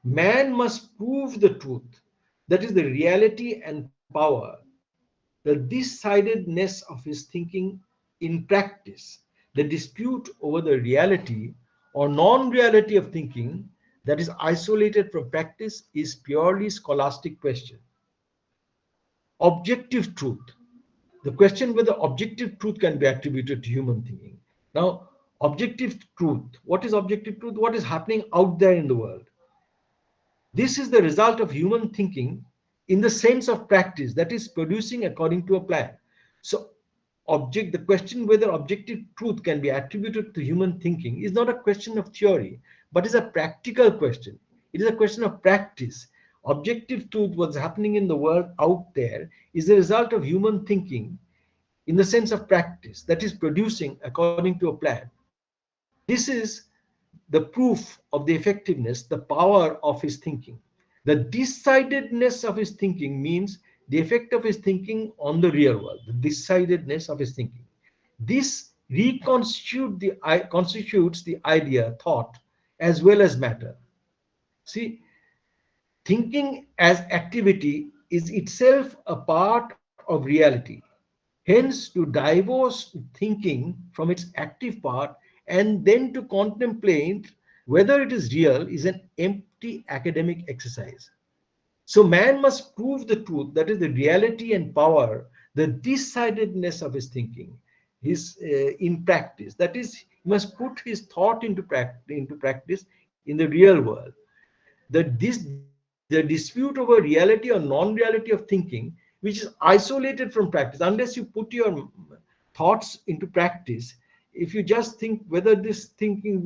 Speaker 2: Man must prove the truth, that is the reality and power, the this-sidedness of his thinking in practice. The dispute over the reality or non-reality of thinking that is isolated from practice is purely scholastic question. Objective truth, the question whether objective truth can be attributed to human thinking. Now, objective truth, what is objective truth? What is happening out there in the world? This is the result of human thinking in the sense of practice, that is producing according to a plan. So the question whether objective truth can be attributed to human thinking is not a question of theory, but is a practical question. It is a question of practice. Objective truth, what's happening in the world out there, is the result of human thinking in the sense of practice, that is producing according to a plan. This is the proof of the effectiveness, the power of his thinking. The decidedness of his thinking means the effect of his thinking on the real world, the decidedness of his thinking. This constitutes the idea, thought, as well as matter. See, thinking as activity is itself a part of reality. Hence, to divorce thinking from its active part and then to contemplate whether it is real is an empty academic exercise. So man must prove the truth, that is the reality and power, the decidedness of his thinking, in practice. That is, he must put his thought into practice in the real world. The dispute over reality or non-reality of thinking, which is isolated from practice, unless you put your thoughts into practice, if you just think whether this thinking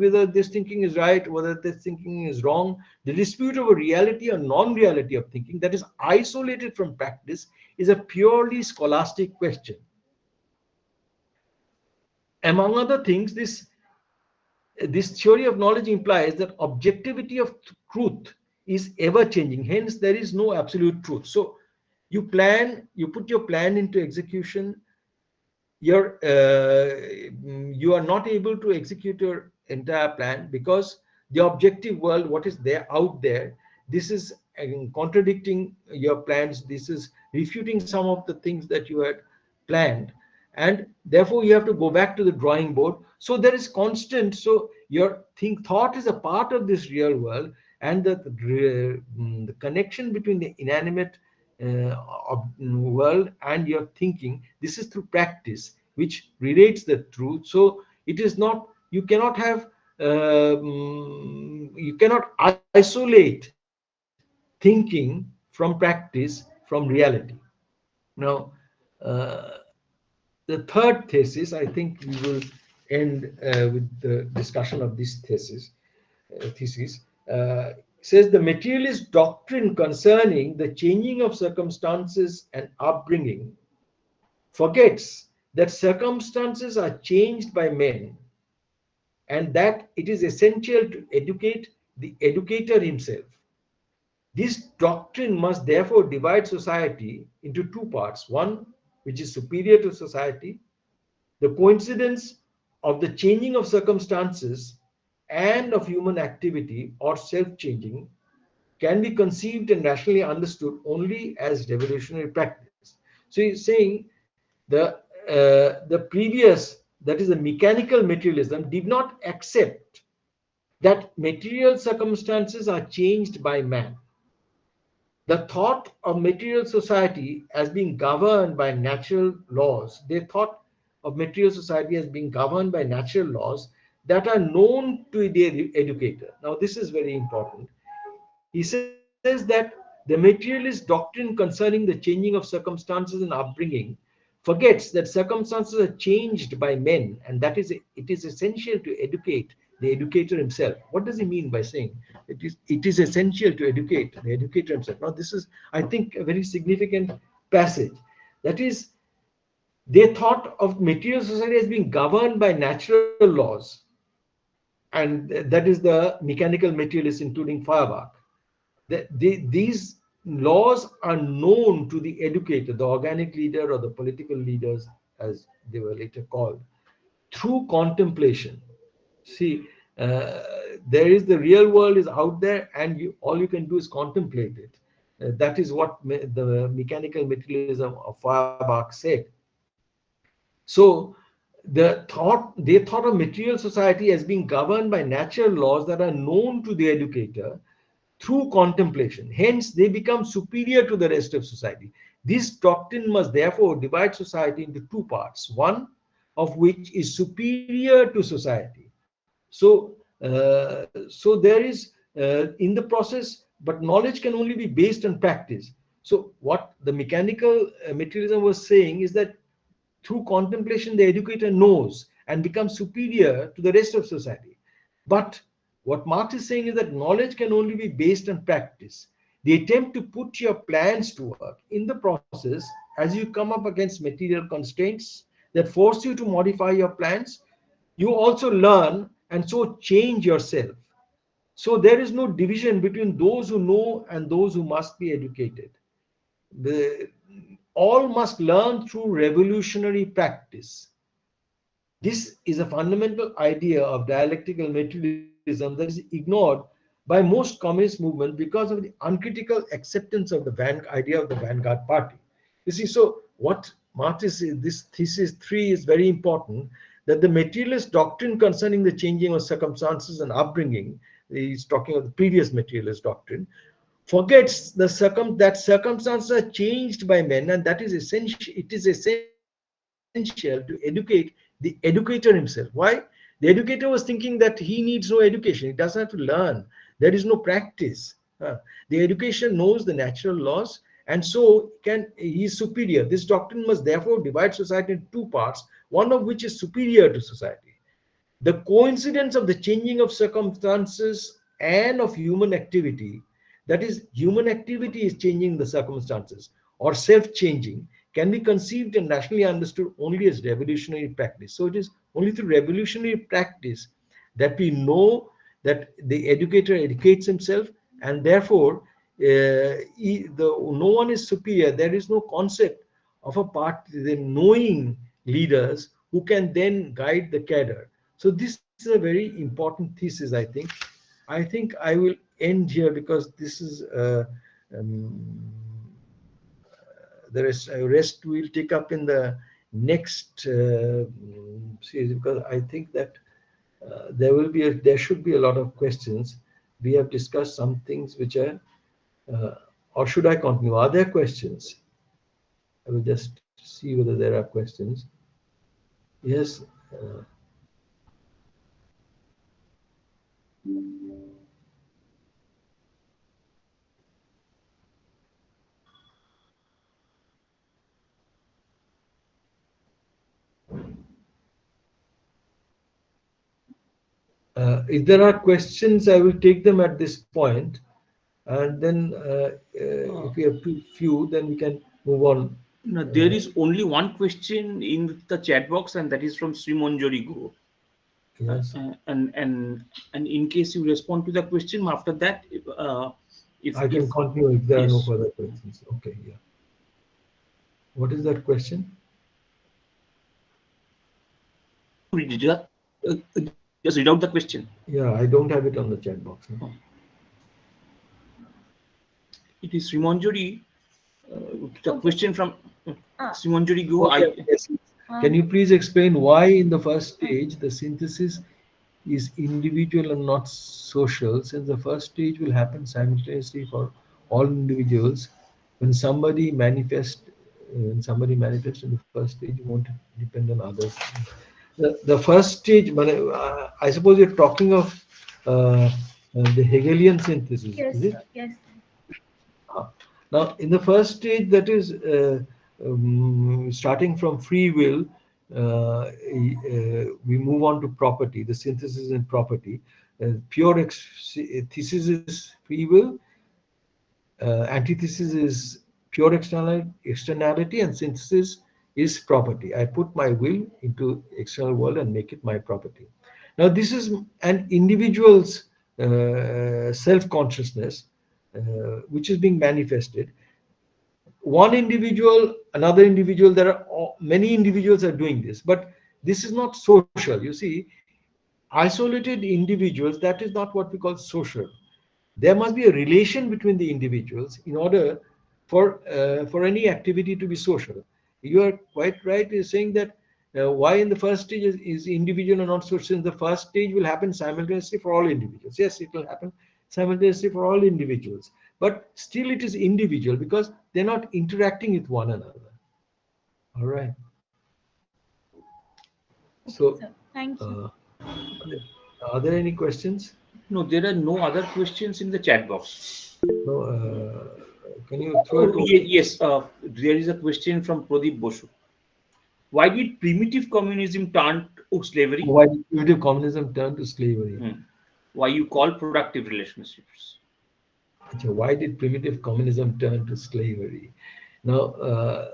Speaker 2: is right, whether this thinking is wrong, the dispute over reality or non-reality of thinking that is isolated from practice is a purely scholastic question. Among other things, this theory of knowledge implies that objectivity of truth is ever changing. Hence, there is no absolute truth. So you put your plan into execution. You are not able to execute your entire plan because the objective world, what is there out there, this is contradicting your plans. This is refuting some of the things that you had planned, and therefore you have to go back to the drawing board. So there is constant. So your thought is a part of this real world, and the connection between the inanimate world and your thinking, this is through practice, which relates the truth. So it is not, you cannot isolate thinking from practice, from reality. Now, the third thesis, I think we will end with the discussion of this thesis. Says the materialist doctrine concerning the changing of circumstances and upbringing forgets that circumstances are changed by men and that it is essential to educate the educator himself. This doctrine must therefore divide society into two parts. One, which is superior to society, the coincidence of the changing of circumstances and of human activity or self-changing can be conceived and rationally understood only as revolutionary practice. So he's saying the previous, that is the mechanical materialism, did not accept that material circumstances are changed by man. The thought of material society as being governed by natural laws, they thought of material society as being governed by natural laws that are known to the educator. Now, this is very important. He says that the materialist doctrine concerning the changing of circumstances and upbringing forgets that circumstances are changed by men, and that it is essential to educate the educator himself. What does he mean by saying it is essential to educate the educator himself? Now, this is, I think, a very significant passage. That is, they thought of material society as being governed by natural laws, and that is the mechanical materialists, including Feuerbach. These laws are known to the educator, the organic leader, or the political leaders, as they were later called, through contemplation. See, there is the real world is out there, and all you can do is contemplate it. That is what the mechanical materialism of Feuerbach said. So they thought of material society as being governed by natural laws that are known to the educator through contemplation. Hence, they become superior to the rest of society. This doctrine must therefore divide society into two parts, one of which is superior to society. So, so there is in the process, but knowledge can only be based on practice. So, what the mechanical materialism was saying is that through contemplation, the educator knows and becomes superior to the rest of society. But what Marx is saying is that knowledge can only be based on practice. The attempt to put your plans to work in the process, as you come up against material constraints that force you to modify your plans, you also learn and so change yourself. So there is no division between those who know and those who must be educated. All must learn through revolutionary practice. This is a fundamental idea of dialectical materialism that is ignored by most communist movements because of the uncritical acceptance of the idea of the vanguard party. You see, so what Marx is, this thesis 3 is very important, that the materialist doctrine concerning the changing of circumstances and upbringing, he's talking of the previous materialist doctrine, forgets that circumstances are changed by men, and that is essential. It is essential to educate the educator himself. Why? The educator was thinking that he needs no education. He doesn't have to learn. There is no practice. The education knows the natural laws, and so he is superior. This doctrine must therefore divide society into two parts, one of which is superior to society. The coincidence of the changing of circumstances and of human activity, that is, human activity is changing the circumstances or self-changing, can be conceived and rationally understood only as revolutionary practice. So it is only through revolutionary practice that we know that the educator educates himself, and therefore no one is superior. There is no concept of the knowing leaders who can then guide the cadre. So this is a very important thesis, I think. I think I will end here because this is the rest we'll take up in the next series, because I think that there should be a lot of questions. We have discussed some things which are, or should I continue? Are there questions? I will just see whether there are questions. Yes. If there are questions, I will take them at this point, and then if we have too few, then we can move on.
Speaker 1: No, there is only one question in the chat box, and that is from Srimanjari Go.
Speaker 2: Yes.
Speaker 1: And in case you respond to the question after that, if
Speaker 2: I can continue if there are no further questions. Okay, yeah. What is that question?
Speaker 1: Just read out the question.
Speaker 2: Yeah, I don't have it on the chat box. No?
Speaker 1: Oh. It is Srimanjari. The question from Srimanjari Go.
Speaker 2: Okay, yes. Can you please explain why in the first stage the synthesis is individual and not social, since the first stage will happen simultaneously for all individuals? When somebody manifests in the first stage, it won't depend on others. The first stage, I suppose you're talking of the Hegelian synthesis,
Speaker 3: yes,
Speaker 2: is it?
Speaker 3: Yes.
Speaker 2: Now, in the first stage, that is starting from free will, we move on to property, the synthesis in property. Thesis is free will, antithesis is pure externality, and synthesis is property. I put my will into external world and make it my property. Now, this is an individual's self-consciousness, which is being manifested. One individual, another individual, there are many individuals are doing this, but this is not social. You see, isolated individuals, that is not what we call social. There must be a relation between the individuals in order for any activity to be social. You are quite right in saying that why in the first stage is individual and not social. In the first stage will happen simultaneously for all individuals. Yes, it will happen simultaneously for all individuals, but still it is individual because they're not interacting with one another. All right. So,
Speaker 3: thank you.
Speaker 2: Are there any questions?
Speaker 1: No, there are no other questions in the chat box.
Speaker 2: No. Can you throw it?
Speaker 1: Yes, there is a question from Pranab Basu. Why did primitive communism turn to slavery?
Speaker 2: Why did primitive communism turn to slavery?
Speaker 1: Why you call productive relationships?
Speaker 2: Why did primitive communism turn to slavery? Now,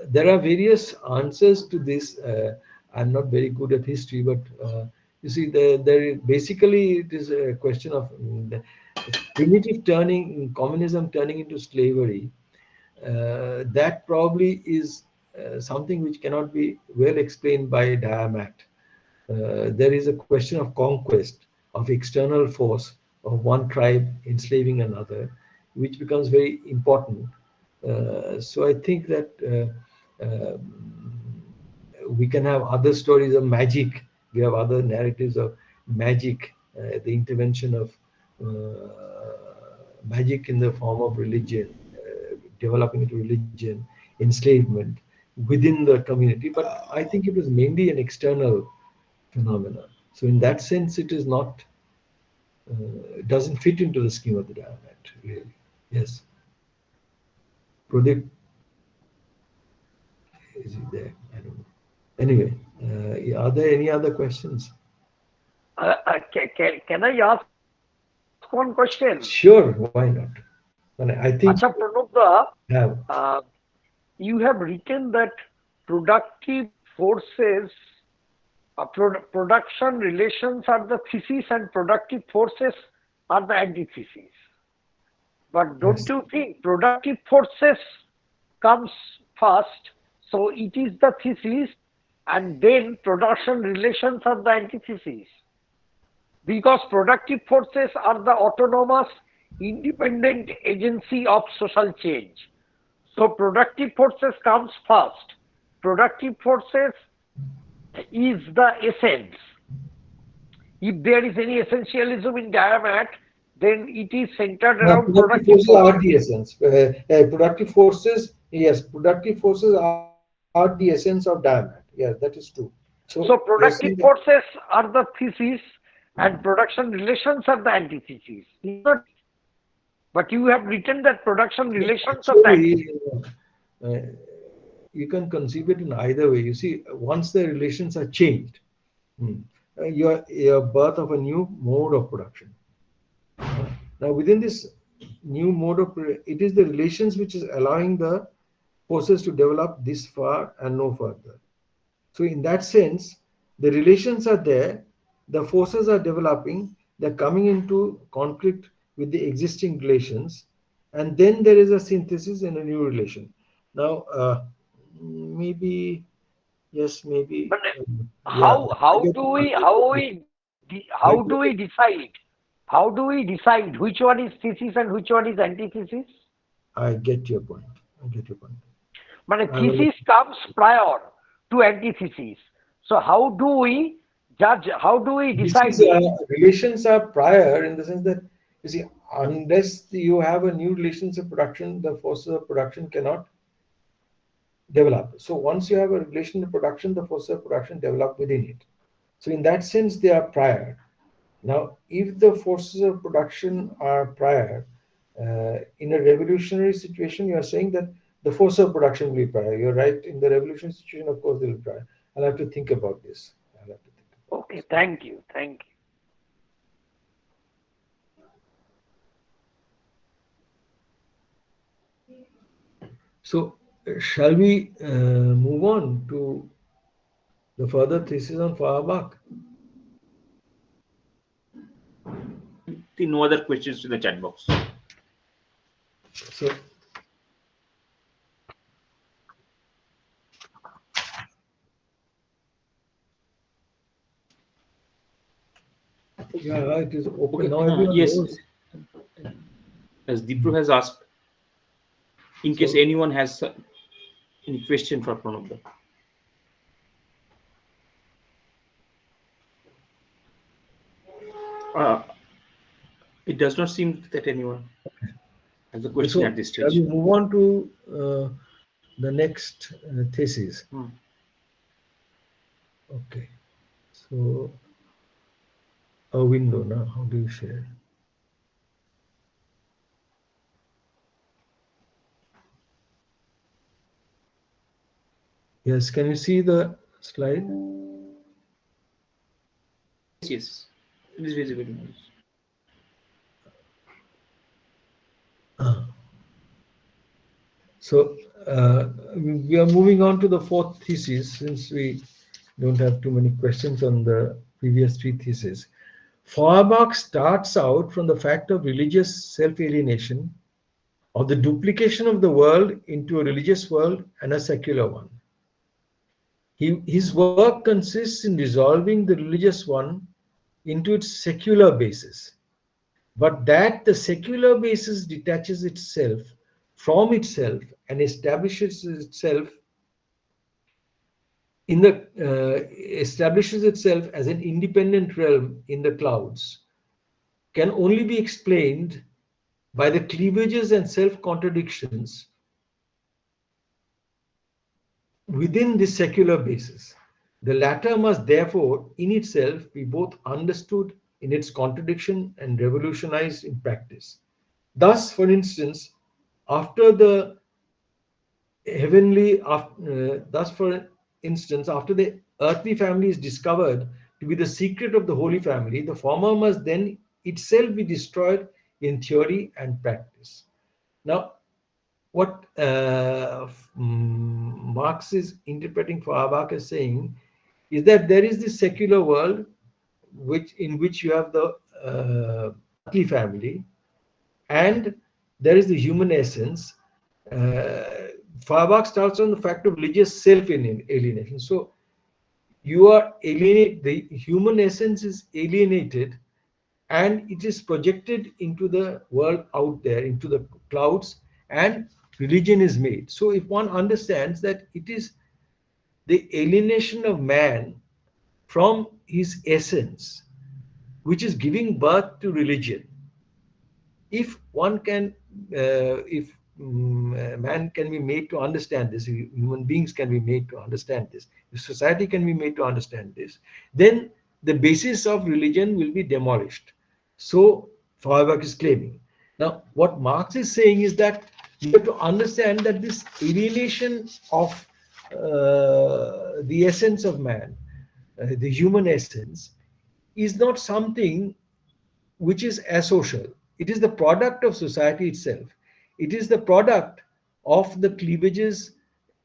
Speaker 2: there are various answers to this. I'm not very good at history, but you see, basically it is a question of primitive communism turning into slavery. That probably is something which cannot be well explained by a diamat. There is a question of conquest, of external force, of one tribe enslaving another, which becomes very important. So I think that we can have other stories of magic. We have other narratives of magic, the intervention of magic in the form of religion, developing into religion, enslavement within the community. But I think it was mainly an external phenomenon. So in that sense, it is not, it doesn't fit into the scheme of the diamat, really. Yes. Pradeep, is he there? I don't know. Anyway, are there any other questions?
Speaker 4: Can I ask one question?
Speaker 2: Sure, why not? I think
Speaker 4: Pranab, you have written that productive forces, production relations are the thesis and productive forces are the antithesis. But don't you think productive forces comes first, so it is the thesis, and then production relations are the antithesis? Because productive forces are the autonomous, independent agency of social change. So productive forces comes first. Productive forces is the essence. If there is any essentialism in diamat, then it is centered around productive forces.
Speaker 2: Are the essence. Productive forces, yes, productive forces are the essence of diamat. Yeah, that is true.
Speaker 4: So productive forces are the thesis and production relations are the antithesis. But you have written that production relations are the antithesis.
Speaker 2: You can conceive it in either way. You see, once the relations are changed, your birth of a new mode of production. Now, within this new mode of it is the relations which is allowing the forces to develop this far and no further. So in that sense, the relations are there, the forces are developing, they're coming into conflict with the existing relations, and then there is a synthesis in a new relation. Now, maybe, yes, maybe.
Speaker 4: But how do we decide? How do we decide which one is thesis and which one is antithesis?
Speaker 2: I get your point.
Speaker 4: But thesis comes prior to antithesis. So how do we judge? How do we decide?
Speaker 2: Relations are prior in the sense that, you see, unless you have a new relations of production, the forces of production cannot develop. So once you have a relation of production, the forces of production develop within it. So in that sense, they are prior. Now, if the forces of production are prior, in a revolutionary situation, you are saying that the force of production will be prior. You're right. In the revolutionary situation, of course, they will be prior. I'll have to think about this.
Speaker 4: Okay, thank you. Thank you.
Speaker 2: So, shall we move on to the further thesis on Feuerbach?
Speaker 1: No other questions in the chat box.
Speaker 2: So, yeah, it is open
Speaker 1: Okay.
Speaker 2: now. Everyone
Speaker 1: Yes.
Speaker 2: knows.
Speaker 1: As Dipro has asked, in case
Speaker 2: So,
Speaker 1: anyone has any question for Pranab. It does not seem that anyone has a question
Speaker 2: so
Speaker 1: at this
Speaker 2: shall
Speaker 1: stage.
Speaker 2: we move on to the next thesis? Okay. So, a window now. How do you share? Yes, can you see the slide?
Speaker 1: Yes, it is visible.
Speaker 2: So we are moving on to the fourth thesis since we don't have too many questions on the previous three theses. Feuerbach starts out from the fact of religious self-alienation, of the duplication of the world into a religious world and a secular one. His work consists in resolving the religious one into its secular basis, but that the secular basis detaches itself from itself and establishes itself establishes itself as an independent realm in the clouds can only be explained by the cleavages and self-contradictions within this secular basis. The latter must therefore in itself be both understood in its contradiction and revolutionized in practice. Thus, for instance, after the after the earthly family is discovered to be the secret of the Holy Family, the former must then itself be destroyed in theory and practice. Now, what Marx is interpreting Feuerbach as saying is that there is this secular world in which you have the earthly family, and there is the human essence. Feuerbach starts on the fact of religious self-alienation. So you are alienated, the human essence is alienated and it is projected into the world out there, into the clouds, and religion is made. So if one understands that it is the alienation of man from his essence which is giving birth to religion, if one can if man can be made to understand this, human beings can be made to understand this, if society can be made to understand this, then the basis of religion will be demolished. So Feuerbach is claiming. Now what Marx is saying is that you have to understand that this alienation of the essence of man, the human essence, is not something which is asocial. It is the product of society itself. It is the product of the cleavages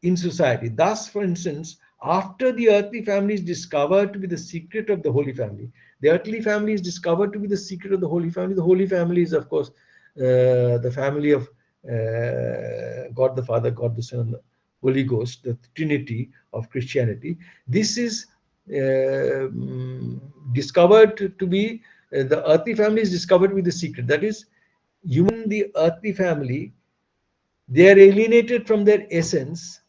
Speaker 2: in society. Thus, for instance, after the earthly family is discovered to be the secret of the Holy Family, the earthly family is discovered to be the secret of the Holy Family. The Holy Family is, of course, the family of God the Father, God the Son, and the Holy Ghost, the Trinity of Christianity. This is discovered to be the earthly family is discovered with the secret. That is, the earthly family, they are alienated from their essence,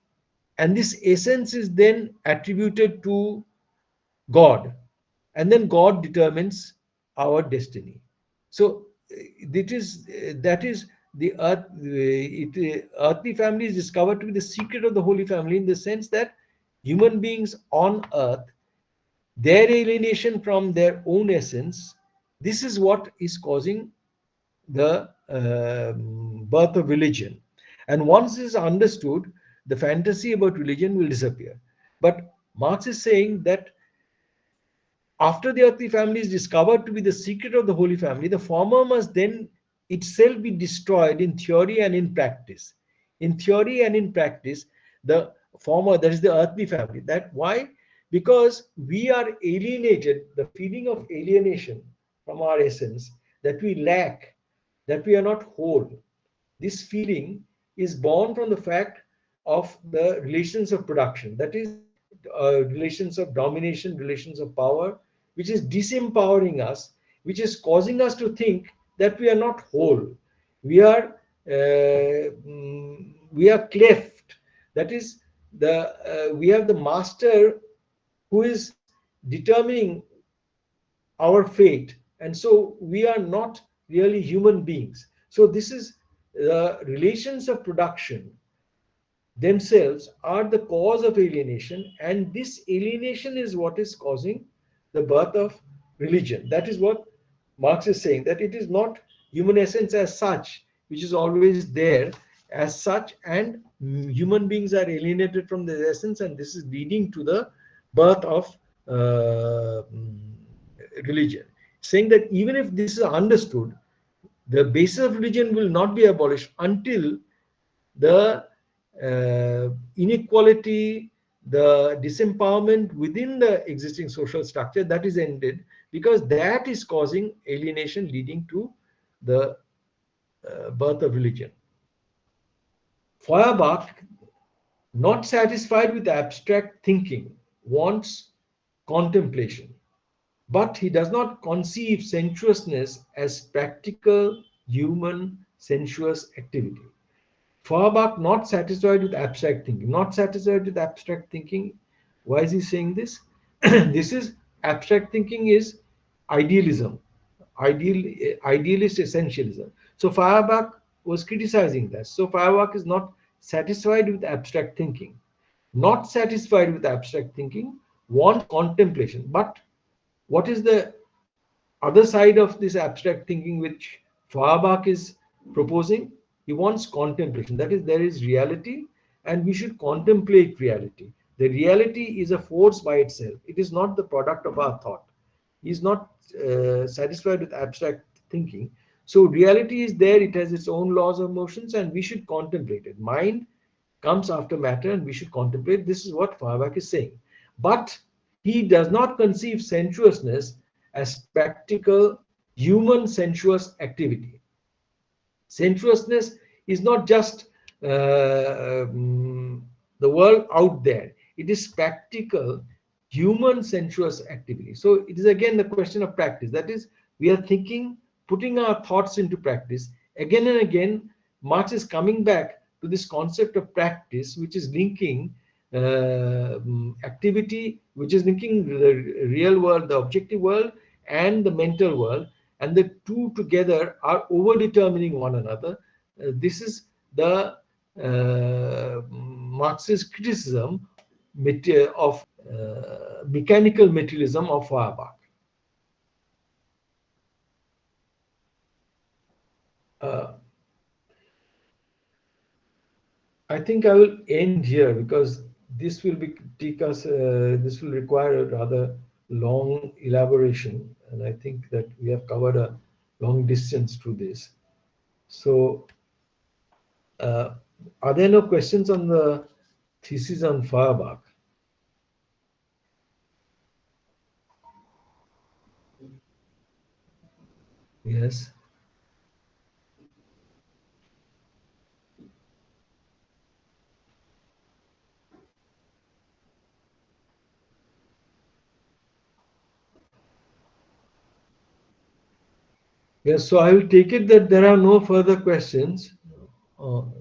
Speaker 2: and this essence is then attributed to God, and then God determines our destiny. So that is the earthly family is discovered to be the secret of the Holy Family, in the sense that human beings on earth, their alienation from their own essence, this is what is causing the birth of religion. And once this is understood, the fantasy about religion will disappear. But Marx is saying that after the earthly family is discovered to be the secret of the Holy Family, the former must then itself be destroyed in theory and in practice. In theory and in practice, the former, that is the earthly family. That why? Because we are alienated, the feeling of alienation from our essence, that we lack, that we are not whole. This feeling is born from the fact of the relations of production, that is, relations of domination, relations of power, which is disempowering us, which is causing us to think that we are not whole. We are cleft. That is, we have the master who is determining our fate, and so we are not really human beings. So this is the relations of production themselves are the cause of alienation, and this alienation is what is causing the birth of religion. That is what Marx is saying, that it is not human essence as such which is always there as such, and human beings are alienated from their essence, and this is leading to the birth of religion. Saying that even if this is understood, the basis of religion will not be abolished until the inequality, the disempowerment within the existing social structure, that is ended, because that is causing alienation leading to the birth of religion. Feuerbach, not satisfied with abstract thinking, wants contemplation, but he does not conceive sensuousness as practical human sensuous activity. Feuerbach, not satisfied with abstract thinking. Not satisfied with abstract thinking. Why is he saying this? This is abstract thinking is idealism, idealist essentialism. So Feuerbach was criticizing that. So Feuerbach is not satisfied with abstract thinking. Not satisfied with abstract thinking, wants contemplation. But what is the other side of this abstract thinking which Feuerbach is proposing? He wants contemplation. That is, there is reality and we should contemplate reality. The reality is a force by itself. It is not the product of our thought. He is not satisfied with abstract thinking. So reality is there. It has its own laws of motions and we should contemplate it. Mind comes after matter and we should contemplate. This is what Feuerbach is saying. But he does not conceive sensuousness as practical human sensuous activity. Sensuousness is not just the world out there. It is practical human sensuous activity. So it is again the question of practice. That is, we are thinking, putting our thoughts into practice. Again and again, Marx is coming back to this concept of practice, which is linking activity, which is linking the real world, the objective world, and the mental world, and the two together are over-determining one another. This is the Marxist criticism of mechanical materialism of Feuerbach. I think I will end here because this will this will require a rather long elaboration, and I think that we have covered a long distance through this. So, are there no questions on the thesis on Feuerbach? Yes. Yes, so I will take it that there are no further questions. No,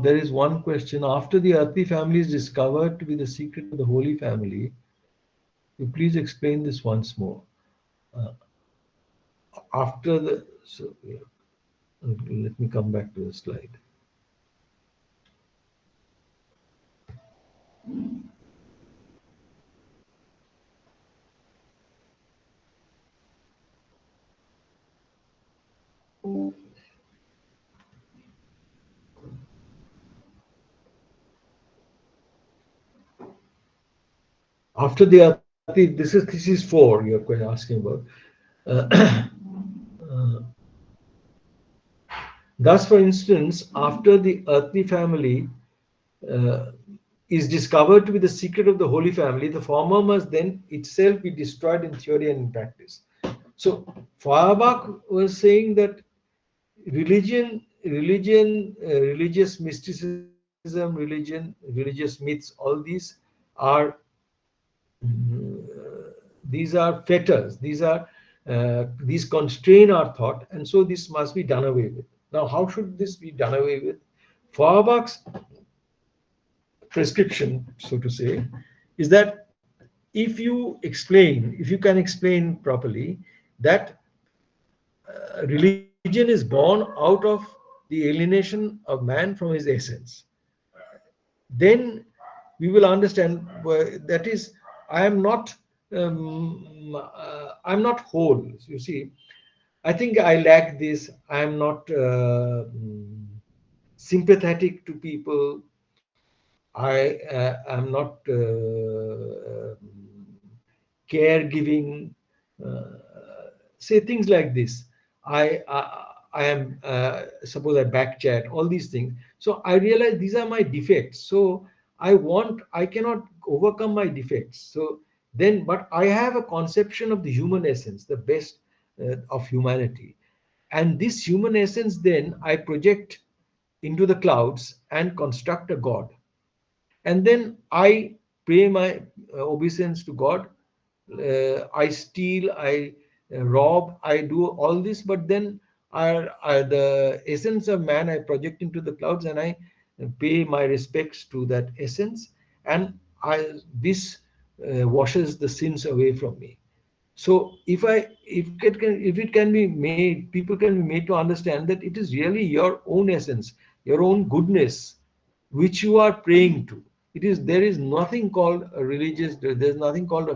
Speaker 2: there is one question. After the earthly family is discovered to be the secret of the Holy Family, you please explain this once more. After the, so yeah, let me come back to the slide. after the earthly, this is thesis 4 you're asking about. Uh, uh, Thus, for instance, after the earthly family uh, is discovered to be the secret of the Holy Family, the former must then itself be destroyed in theory and in practice. So, Feuerbach was saying that religious mysticism, religious myths, all these are these are fetters. These constrain our thought, and so this must be done away with. Now, how should this be done away with? Feuerbach's prescription, so to say, is that if you can explain properly that religion is born out of the alienation of man from his essence, then we will understand that is, I am not I'm not whole. You see, I think I lack this. I am not sympathetic to people. I am not caregiving. Uh, Say things like this. I am suppose I backchat. All these things. So I realize these are my defects. So I cannot overcome my defects. So then, but I have a conception of the human essence, the best of humanity, and this human essence then I project into the clouds and construct a god, and then I pay my obeisance to God. I steal, I rob, I do all this, but then the essence of man I project into the clouds, and I pay my respects to that essence, and this washes the sins away from me. So if it can be made, people can be made to understand that it is really your own essence, your own goodness, which you are praying to. It is There is nothing called a religious. There's nothing called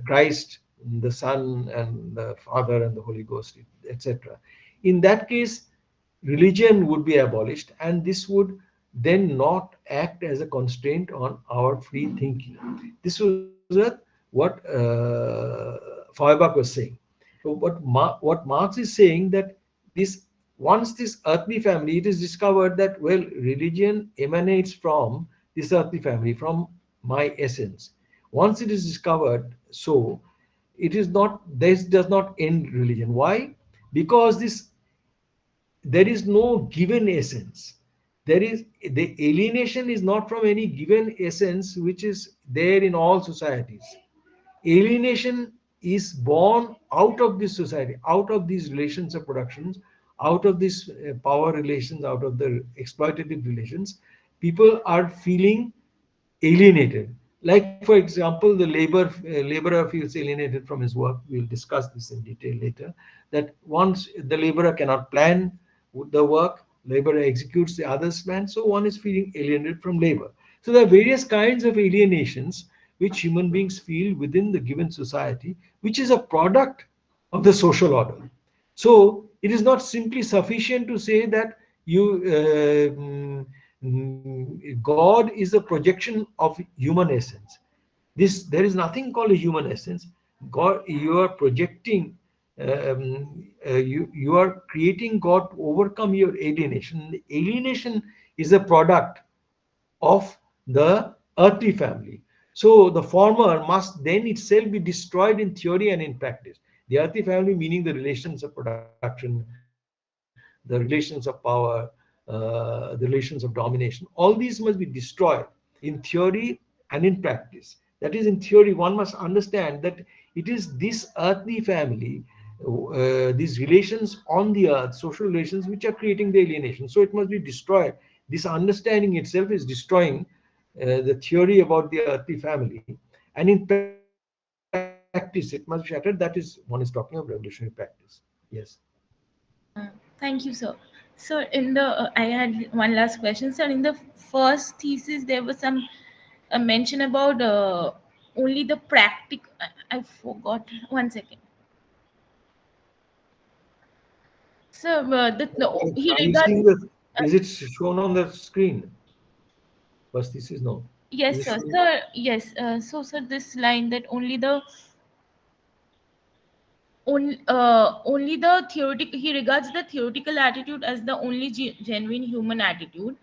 Speaker 2: Christ, the Son, and the Father, and the Holy Ghost, etc. In that case, religion would be abolished, and this would then not act as a constraint on our free thinking. This was what Feuerbach was saying. So what Marx is saying, that this once this earthly family, it is discovered that, well, religion emanates from this earthly family, from my essence. Once it is discovered, so it is not, this does not end religion. Why? Because there is no given essence. There is The alienation is not from any given essence which is there in all societies. Alienation is born out of this society, out of these relations of productions, out of these power relations, out of the exploitative relations. People are feeling alienated. Like, for example, the laborer feels alienated from his work. We'll discuss this in detail later. That once the laborer cannot plan the work, laborer executes the other's plan, so one is feeling alienated from labor. So there are various kinds of alienations which human beings feel within the given society, which is a product of the social order. So it is not simply sufficient to say that God is a projection of human essence. There is nothing called a human essence. God, you are projecting, you are creating God to overcome your alienation. The alienation is a product of the earthly family. So the former must then itself be destroyed in theory and in practice. The earthly family, meaning the relations of production, the relations of power, the relations of domination, all these must be destroyed in theory and in practice. That is, in theory, one must understand that it is this earthly family, these relations on the earth, social relations, which are creating the alienation. So it must be destroyed. This understanding itself is destroying the theory about the earthly family, and in practice it must be shattered. That is, one is talking of revolutionary practice. Yes.
Speaker 3: Thank you, sir. So, I had one last question, sir. In the first thesis, there was some mention about only the practical. I forgot. One second. So, he
Speaker 2: Are you
Speaker 3: regards.
Speaker 2: seeing that? Is it shown on the screen? First thesis, no.
Speaker 3: Yes, sir. Sir, yes. So, sir, this line that only the theoretical, he regards the theoretical attitude as the only genuine human attitude.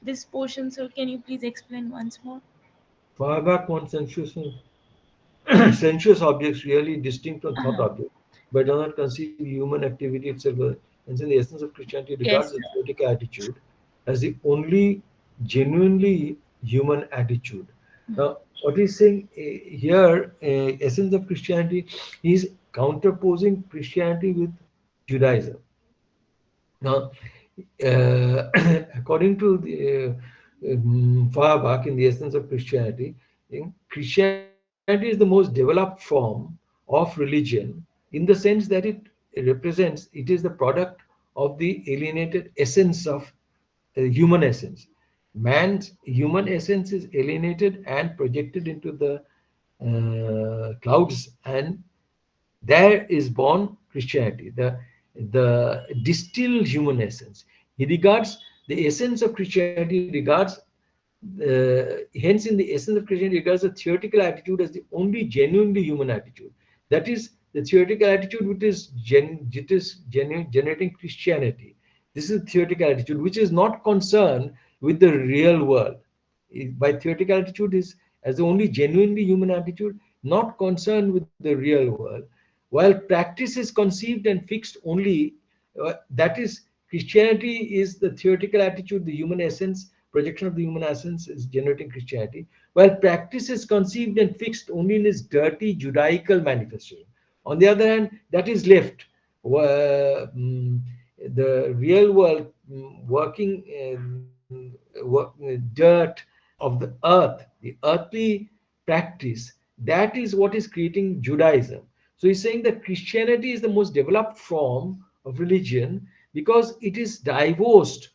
Speaker 3: This portion, sir, can you please explain once more?
Speaker 2: Feuerbach wants sensuous objects really distinct from thought
Speaker 3: Uh-huh.
Speaker 2: objects, but does not conceive human activity itself. Hence, in the essence of Christianity, regards
Speaker 3: Yes,
Speaker 2: the
Speaker 3: sir.
Speaker 2: theoretical attitude as the only genuinely human attitude. Now, what he's saying here, essence of Christianity, he's counterposing Christianity with Judaism. Now, according to the Feuerbach, in the essence of Christianity, Christianity is the most developed form of religion in the sense that it is the product of the alienated essence of human essence. Man's human essence is alienated and projected into the clouds, and there is born Christianity, the distilled human essence. He regards the essence of Christianity, regards hence in the essence of Christianity, regards the theoretical attitude as the only genuinely human attitude. That is the theoretical attitude which is generating Christianity. This is the theoretical attitude which is not concerned with the real world. By theoretical attitude is as the only genuinely human attitude, not concerned with the real world, while practice is conceived and fixed only. That is, Christianity is the theoretical attitude, the human essence, projection of the human essence is generating Christianity, while practice is conceived and fixed only in its dirty Judaical manifestation. On the other hand, that is left. The real world working dirt of the earth, the earthly practice, that is what is creating Judaism. So he's saying that Christianity is the most developed form of religion because it is divorced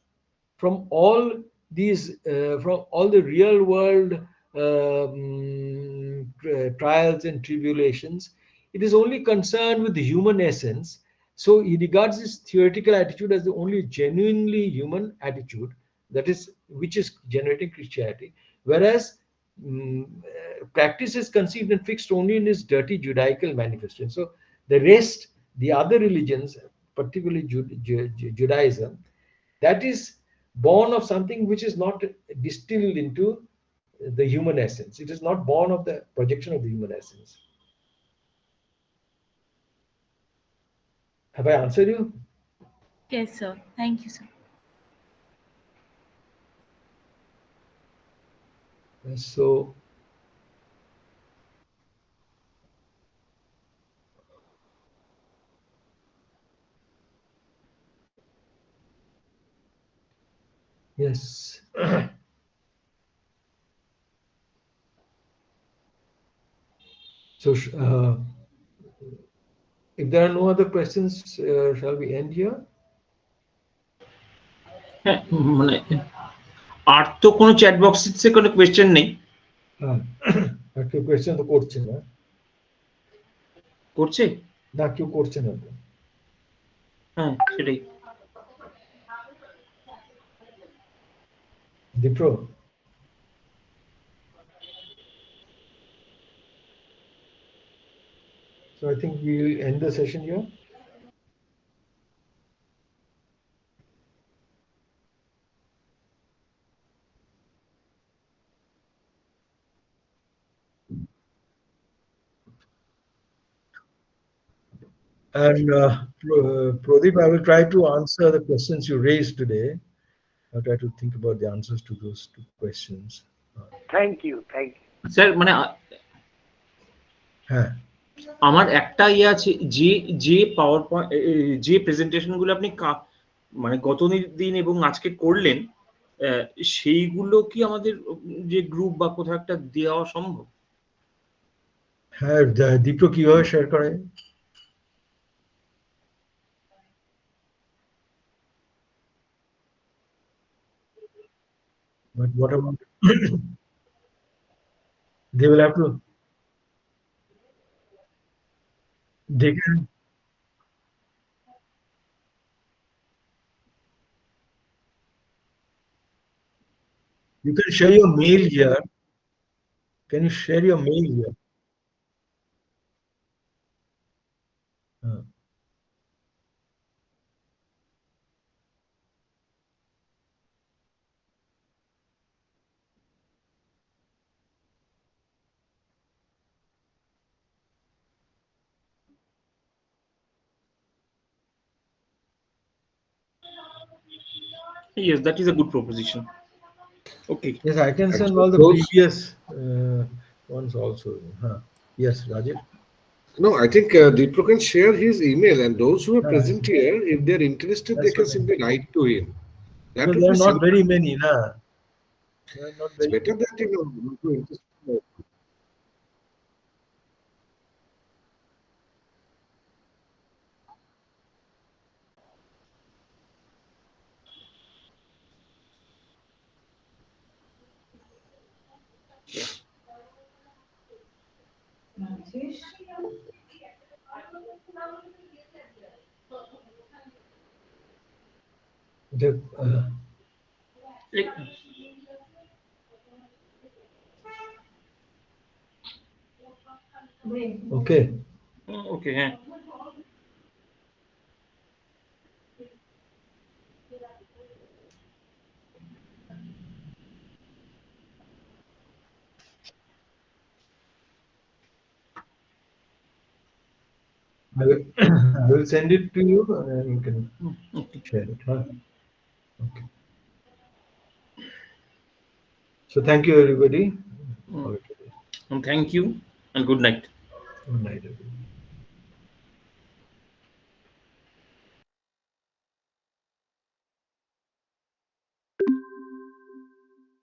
Speaker 2: from all these, from all the real world trials and tribulations. It is only concerned with the human essence. So he regards this theoretical attitude as the only genuinely human attitude, that is, which is generating Christianity, whereas practice is conceived and fixed only in its dirty Judaical manifestation. So the rest, the other religions, particularly Judaism, that is born of something which is not distilled into the human essence. It is not born of the projection of the human essence. Have I answered you?
Speaker 3: Yes, sir. Thank you, sir.
Speaker 2: So, yes. So, if there are no other questions, shall we end here?
Speaker 1: হ্যাঁ, মানে আর তো কোনো chat বক্সে কোনো question নেই।
Speaker 2: আর কেউ question তো করছে না।
Speaker 1: করছে
Speaker 2: না, কেউ করছে না তো।
Speaker 1: হ্যাঁ, সেটাই।
Speaker 2: Dipro. So I think we'll end the session here. And Pradeep, I will try to answer the questions you raised today. I'll try to think about the answers to those two questions.
Speaker 4: Thank you. Thank you.
Speaker 1: Sir মানে
Speaker 2: হ্যাঁ,
Speaker 1: আমার একটা ইয়ে আছে, যে যে power point, যে presentation গুলো আপনি মানে গত দিন এবং আজকে করলেন, সেইগুলো কি আমাদের যে গ্রুপ বা কোথাও একটা দেওয়া সম্ভব?
Speaker 2: হ্যাঁ, দীপ্র কিভাবে শেয়ার করে? But what about they will have to, they can, you can share your mail here. Can you share your mail here?
Speaker 1: Yes, that is a good proposition. Okay.
Speaker 2: Yes, I can send
Speaker 5: Actually,
Speaker 2: all the
Speaker 5: those
Speaker 2: previous ones also. Yes, Rajesh.
Speaker 5: no, I think Deepak can share his email, and those who are
Speaker 2: Uh,
Speaker 5: present here, if they're interested, they
Speaker 2: that's
Speaker 5: can
Speaker 2: what I
Speaker 5: simply write to him. That
Speaker 2: because
Speaker 5: would
Speaker 2: there
Speaker 5: be
Speaker 2: are not
Speaker 5: simple.
Speaker 2: very many, nah. There are not
Speaker 5: It's
Speaker 2: very
Speaker 5: better
Speaker 2: many.
Speaker 5: that those who are interested.
Speaker 2: The,
Speaker 1: Like,
Speaker 2: okay.
Speaker 1: okay. Yeah.
Speaker 2: I will, I will send it to you and then you can
Speaker 1: Okay.
Speaker 2: share it. Okay. So thank you, everybody.
Speaker 1: Mm.
Speaker 2: Have a good day.
Speaker 1: And thank you and good night.
Speaker 2: Good night, everybody.